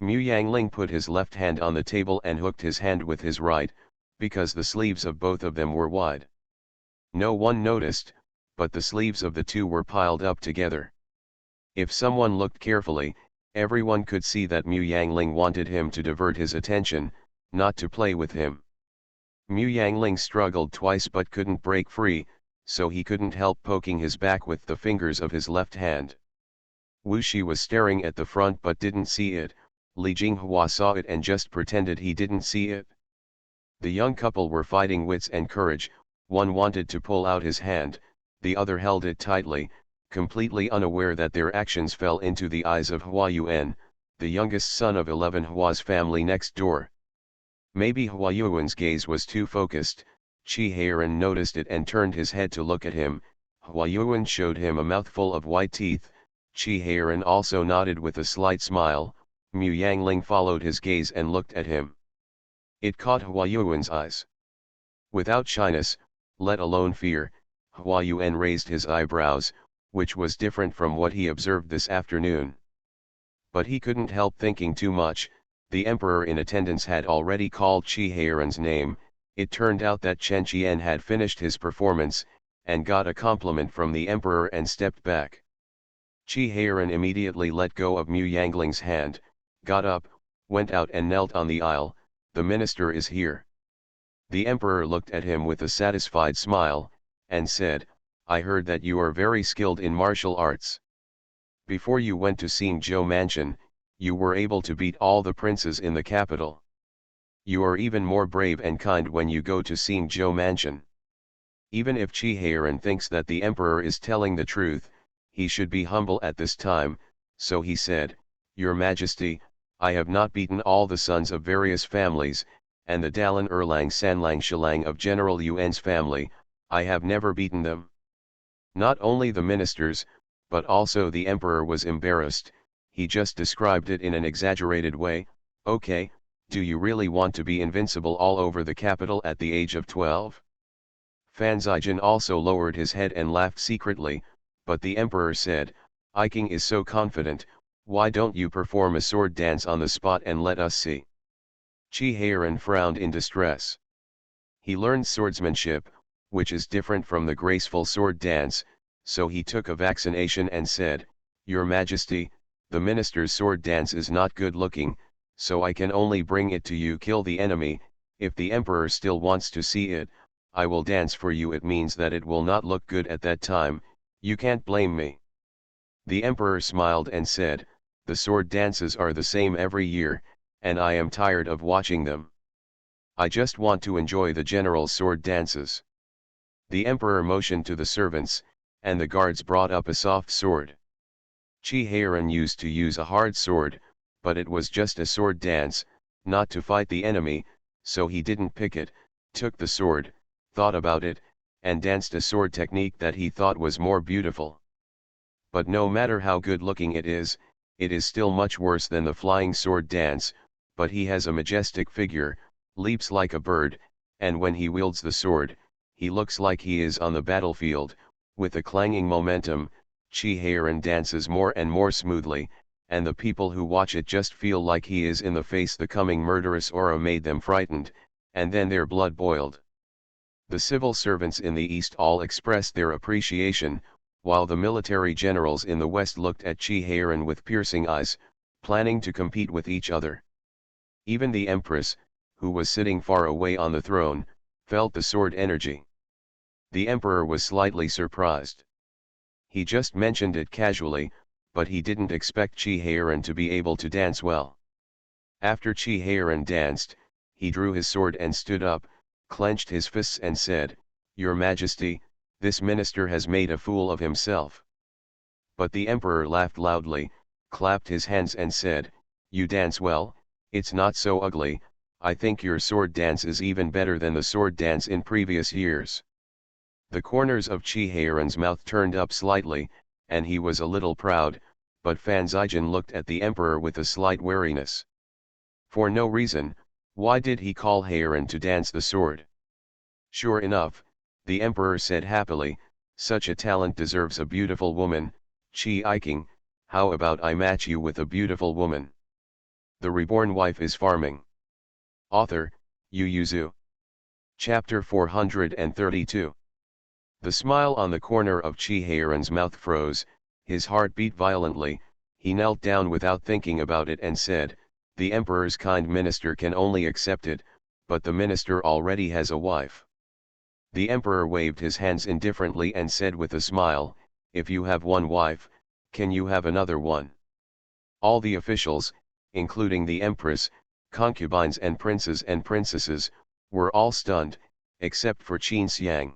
Mu Yangling put his left hand on the table and hooked his hand with his right, because the sleeves of both of them were wide. No one noticed, but the sleeves of the two were piled up together. If someone looked carefully, everyone could see that Mu Yangling wanted him to divert his attention, not to play with him. Mu Yangling struggled twice but couldn't break free, so he couldn't help poking his back with the fingers of his left hand. Wu Shi was staring at the front but didn't see it. Li Jinghua saw it and just pretended he didn't see it. The young couple were fighting wits and courage. One wanted to pull out his hand, the other held it tightly, completely unaware that their actions fell into the eyes of Hua Yuan, the youngest son of 11 Hua's family next door. Maybe Hua Yuan's gaze was too focused. Qi Heiran noticed it and turned his head to look at him. Hua Yuan showed him a mouthful of white teeth. Qi Heiran also nodded with a slight smile. Mu Yangling followed his gaze and looked at him. It caught Hua Yuan's eyes. Without shyness, let alone fear, Hua Yuan raised his eyebrows, which was different from what he observed this afternoon. But he couldn't help thinking too much. The emperor in attendance had already called Qi Heiran's name. It turned out that Chen Qian had finished his performance, and got a compliment from the emperor and stepped back. Qi Heiran immediately let go of Mu Yangling's hand, got up, went out and knelt on the aisle. The minister is here. The emperor looked at him with a satisfied smile, and said, I heard that you are very skilled in martial arts. Before you went to Xingzhou Mansion, you were able to beat all the princes in the capital. You are even more brave and kind when you go to Xingzhou Mansion. Even if Qi Heiran thinks that the emperor is telling the truth, he should be humble at this time, so he said, Your Majesty, I have not beaten all the sons of various families, and the Dalan Erlang Sanlang Shilang of General Yuan's family, I have never beaten them. Not only the ministers, but also the emperor was embarrassed. He just described it in an exaggerated way. Okay, do you really want to be invincible all over the capital at the age of 12? Fan Zijin also lowered his head and laughed secretly, but the emperor said, Iking is so confident, why don't you perform a sword dance on the spot and let us see? Qi Heiran frowned in distress. He learned swordsmanship, which is different from the graceful sword dance, so he took a vaccination and said, Your Majesty, the minister's sword dance is not good looking, so I can only bring it to you. Kill the enemy. If the emperor still wants to see it, I will dance for you. It means that it will not look good at that time, you can't blame me. The emperor smiled and said, The sword dances are the same every year, and I am tired of watching them. I just want to enjoy the general's sword dances. The emperor motioned to the servants, and the guards brought up a soft sword. Qi Heiran used to use a hard sword, but it was just a sword dance, not to fight the enemy, so he didn't pick it, took the sword, thought about it, and danced a sword technique that he thought was more beautiful. But no matter how good looking it is still much worse than the flying sword dance. But he has a majestic figure, leaps like a bird, and when he wields the sword, he looks like he is on the battlefield. With a clanging momentum, Qi Heiran dances more and more smoothly, and the people who watch it just feel like he is in the face. The coming murderous aura made them frightened, and then their blood boiled. The civil servants in the east all expressed their appreciation, while the military generals in the west looked at Qi Heiran with piercing eyes, planning to compete with each other. Even the empress, who was sitting far away on the throne, felt the sword energy. The emperor was slightly surprised. He just mentioned it casually, but he didn't expect Qi Heiran to be able to dance well. After Qi Heiran danced, he drew his sword and stood up, clenched his fists and said, Your Majesty, this minister has made a fool of himself. But the emperor laughed loudly, clapped his hands and said, You dance well, it's not so ugly. I think your sword dance is even better than the sword dance in previous years. The corners of Qi Heiran's mouth turned up slightly, and he was a little proud, but Fan Zijin looked at the emperor with a slight wariness. For no reason, why did he call Heiran to dance the sword? Sure enough, the emperor said happily, Such a talent deserves a beautiful woman. Qi Iking, how about I match you with a beautiful woman? The Reborn Wife is Farming. Author, Yu Yuzu. Chapter 432. The smile on the corner of Qi Heiran's mouth froze, his heart beat violently. He knelt down without thinking about it and said, The emperor's kind minister can only accept it, but the minister already has a wife. The emperor waved his hands indifferently and said with a smile, If you have one wife, can you have another one? All the officials, including the empress, concubines and princes and princesses, were all stunned, except for Qin Xiang.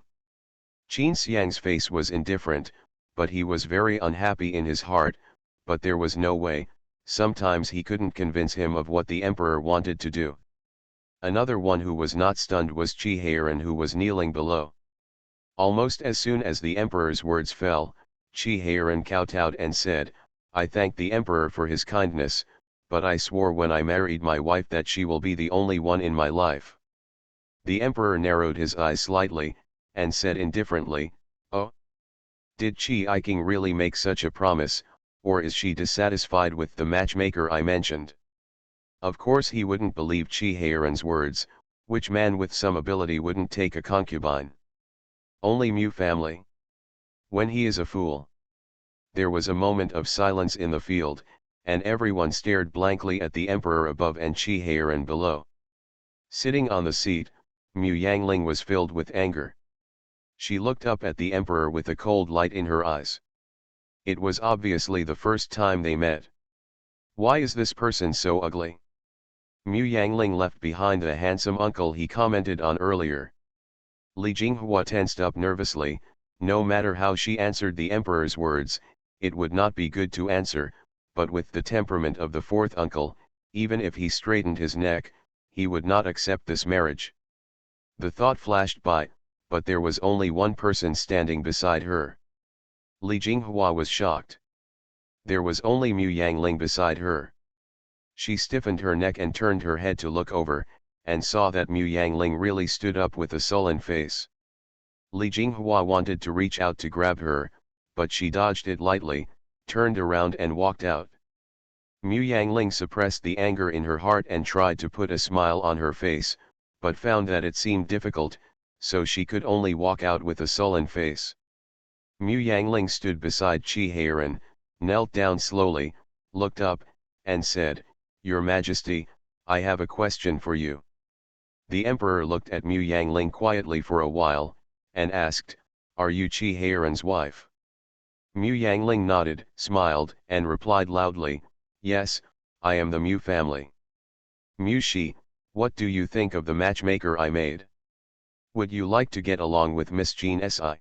Qin Xiang's face was indifferent, but he was very unhappy in his heart, but there was no way. Sometimes he couldn't convince him of what the emperor wanted to do. Another one who was not stunned was Qi Heiran, who was kneeling below. Almost as soon as the emperor's words fell, Qi Heiran kowtowed and said, I thank the emperor for his kindness, but I swore when I married my wife that she will be the only one in my life. The emperor narrowed his eyes slightly, and said indifferently, "Oh? Did Qi King really make such a promise, or is she dissatisfied with the matchmaker I mentioned?" Of course he wouldn't believe Qi Heiran's words. Which man with some ability wouldn't take a concubine? Only Mu family. When he is a fool. There was a moment of silence in the field, and everyone stared blankly at the emperor above and Qi Heiran below. Sitting on the seat, Mu Yangling was filled with anger. She looked up at the emperor with a cold light in her eyes. It was obviously the first time they met. Why is this person so ugly? Mu Yangling left behind the handsome uncle he commented on earlier. Li Jinghua tensed up nervously. No matter how she answered the emperor's words, it would not be good to answer, but with the temperament of the fourth uncle, even if he straightened his neck, he would not accept this marriage. The thought flashed by, but there was only one person standing beside her. Li Jinghua was shocked. There was only Mu Yangling beside her. She stiffened her neck and turned her head to look over, and saw that Mu Yangling really stood up with a sullen face. Li Jinghua wanted to reach out to grab her, but she dodged it lightly, turned around and walked out. Mu Yangling suppressed the anger in her heart and tried to put a smile on her face, but found that it seemed difficult, so she could only walk out with a sullen face. Mu Yangling stood beside Qi Heiran, knelt down slowly, looked up, and said, "Your Majesty, I have a question for you." The emperor looked at Mu Yangling quietly for a while, and asked, "Are you Qi Heiran's wife?" Mu Yangling nodded, smiled, and replied loudly, "Yes, I am the Mu family." "Mu Shi, what do you think of the matchmaker I made? Would you like to get along with Miss Jean Si?"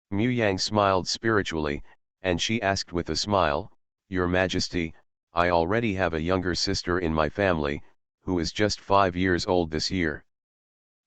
Mu Yang smiled spiritually, and she asked with a smile, "Your Majesty, I already have a younger sister in my family, who is just 5 years old this year."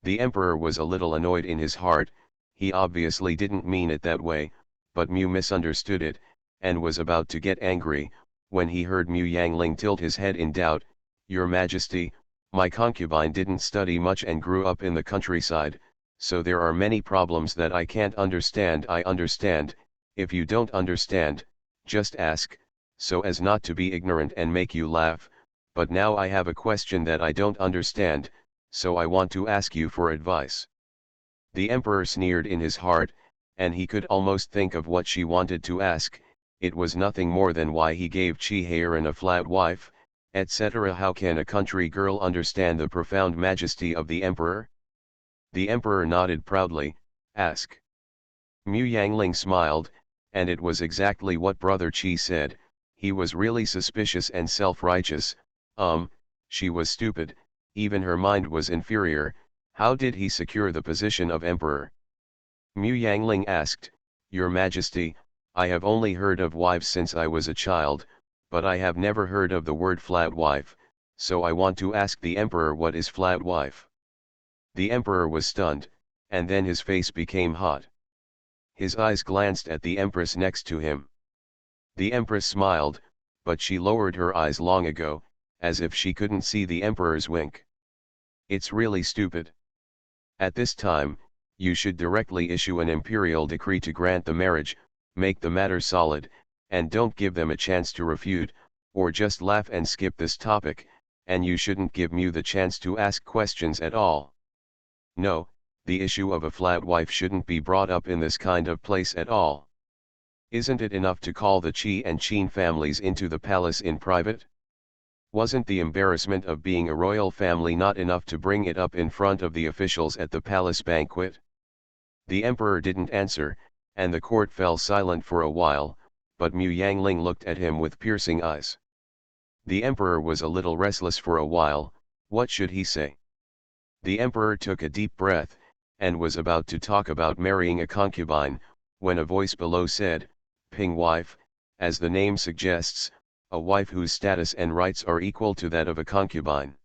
The emperor was a little annoyed in his heart. He obviously didn't mean it that way, but Mu misunderstood it, and was about to get angry, when he heard Mu Yangling tilt his head in doubt. "Your Majesty, my concubine didn't study much and grew up in the countryside, so there are many problems that I can't understand." "I understand. If you don't understand, just ask, so as not to be ignorant and make you laugh, but now I have a question that I don't understand, so I want to ask you for advice." The emperor sneered in his heart, and he could almost think of what she wanted to ask. It was nothing more than why he gave Qi Heiran a flat wife, etc. How can a country girl understand the profound majesty of the emperor? The emperor nodded proudly, "Ask." Mu Yangling smiled, and it was exactly what Brother Qi said. He was really suspicious and self-righteous. She was stupid, even her mind was inferior. How did he secure the position of emperor? Mu Yangling asked, "Your Majesty, I have only heard of wives since I was a child, but I have never heard of the word flat wife, so I want to ask the emperor what is flat wife." The emperor was stunned, and then his face became hot. His eyes glanced at the empress next to him. The empress smiled, but she lowered her eyes long ago, as if she couldn't see the emperor's wink. "It's really stupid. At this time, you should directly issue an imperial decree to grant the marriage, make the matter solid, and don't give them a chance to refute, or just laugh and skip this topic, and you shouldn't give Mu the chance to ask questions at all. No, the issue of a flat wife shouldn't be brought up in this kind of place at all. Isn't it enough to call the Qi and Qin families into the palace in private? Wasn't the embarrassment of being a royal family not enough to bring it up in front of the officials at the palace banquet?" The emperor didn't answer, and the court fell silent for a while, but Mu Yangling looked at him with piercing eyes. The emperor was a little restless for a while. What should he say? The emperor took a deep breath, and was about to talk about marrying a concubine, when a voice below said, "Ping wife," as the name suggests, a wife whose status and rights are equal to that of a concubine.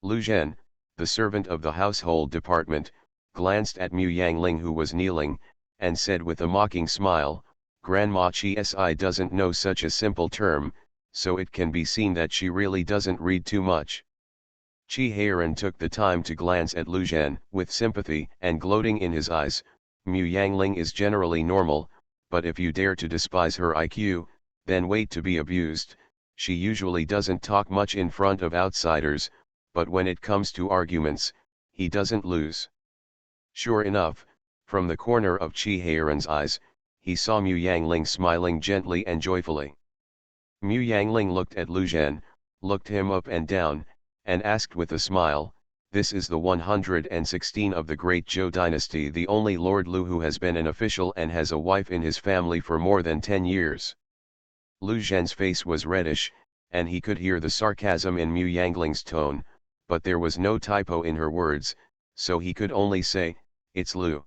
Lu Zhen, the servant of the household department, glanced at Mu Yangling who was kneeling, and said with a mocking smile, Grandma Chi doesn't know such a simple term, so it can be seen that she really doesn't read too much. Chi Heiran took the time to glance at Lu Zhen with sympathy and gloating in his eyes. Mu Yangling is generally normal, but if you dare to despise her IQ, then wait to be abused. She usually doesn't talk much in front of outsiders, but when it comes to arguments, he doesn't lose. Sure enough, from the corner of Chi Heiran's eyes, he saw Mu Yangling smiling gently and joyfully. Mu Yangling looked at Lu Zhen, looked him up and down, and asked with a smile, "This is the 116 of the Great Zhou dynasty, the only Lord Lu who has been an official and has a wife in his family for more than 10 years. Lu Zhen's face was reddish, and he could hear the sarcasm in Mu Yangling's tone, but there was no typo in her words, so he could only say, "It's Lu."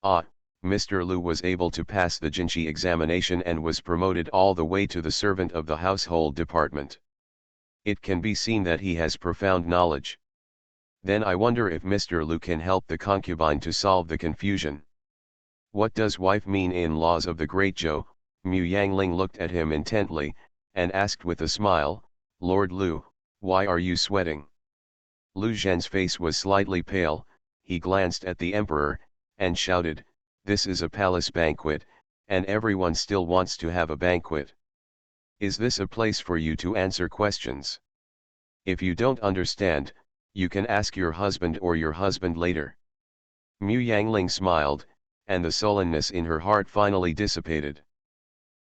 Ah, Mr. Lu was able to pass the Jinshi examination and was promoted all the way to the servant of the household department. It can be seen that he has profound knowledge. Then I wonder if Mr. Lu can help the concubine to solve the confusion. What does wife mean in laws of the Great Zhou? Mu Yangling looked at him intently, and asked with a smile, "Lord Lu, why are you sweating?" Lu Zhen's face was slightly pale, he glanced at the emperor, and shouted, "This is a palace banquet, and everyone still wants to have a banquet. Is this a place for you to answer questions? If you don't understand, you can ask your husband or your husband later." Mu Yangling smiled, and the sullenness in her heart finally dissipated.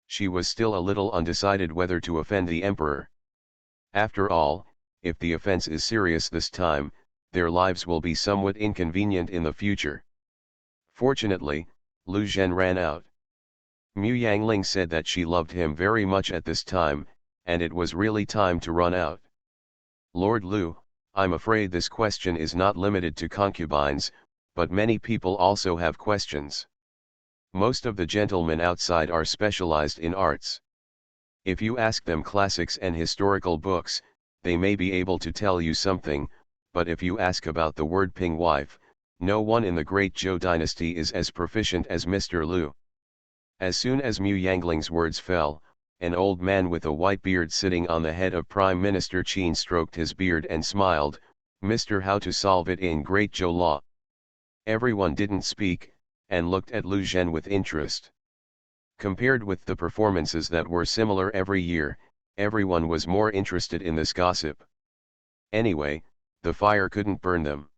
She was still a little undecided whether to offend the emperor. After all, if the offense is serious this time, their lives will be somewhat inconvenient in the future. Fortunately, Lu Zhen ran out. Mu Yangling said that she loved him very much at this time, and it was really time to run out. "Lord Lu, I'm afraid this question is not limited to concubines, but many people also have questions. Most of the gentlemen outside are specialized in arts. If you ask them classics and historical books, they may be able to tell you something, but if you ask about the word Ping wife, no one in the Great Zhou dynasty is as proficient as Mr. Lu." As soon as Mu Yangling's words fell, an old man with a white beard sitting on the head of Prime Minister Qin stroked his beard and smiled, "Mr. How to solve it in Great Zhou law?" Everyone didn't speak, and looked at Lu Zhen with interest. Compared with the performances that were similar every year, everyone was more interested in this gossip. Anyway, the fire couldn't burn them.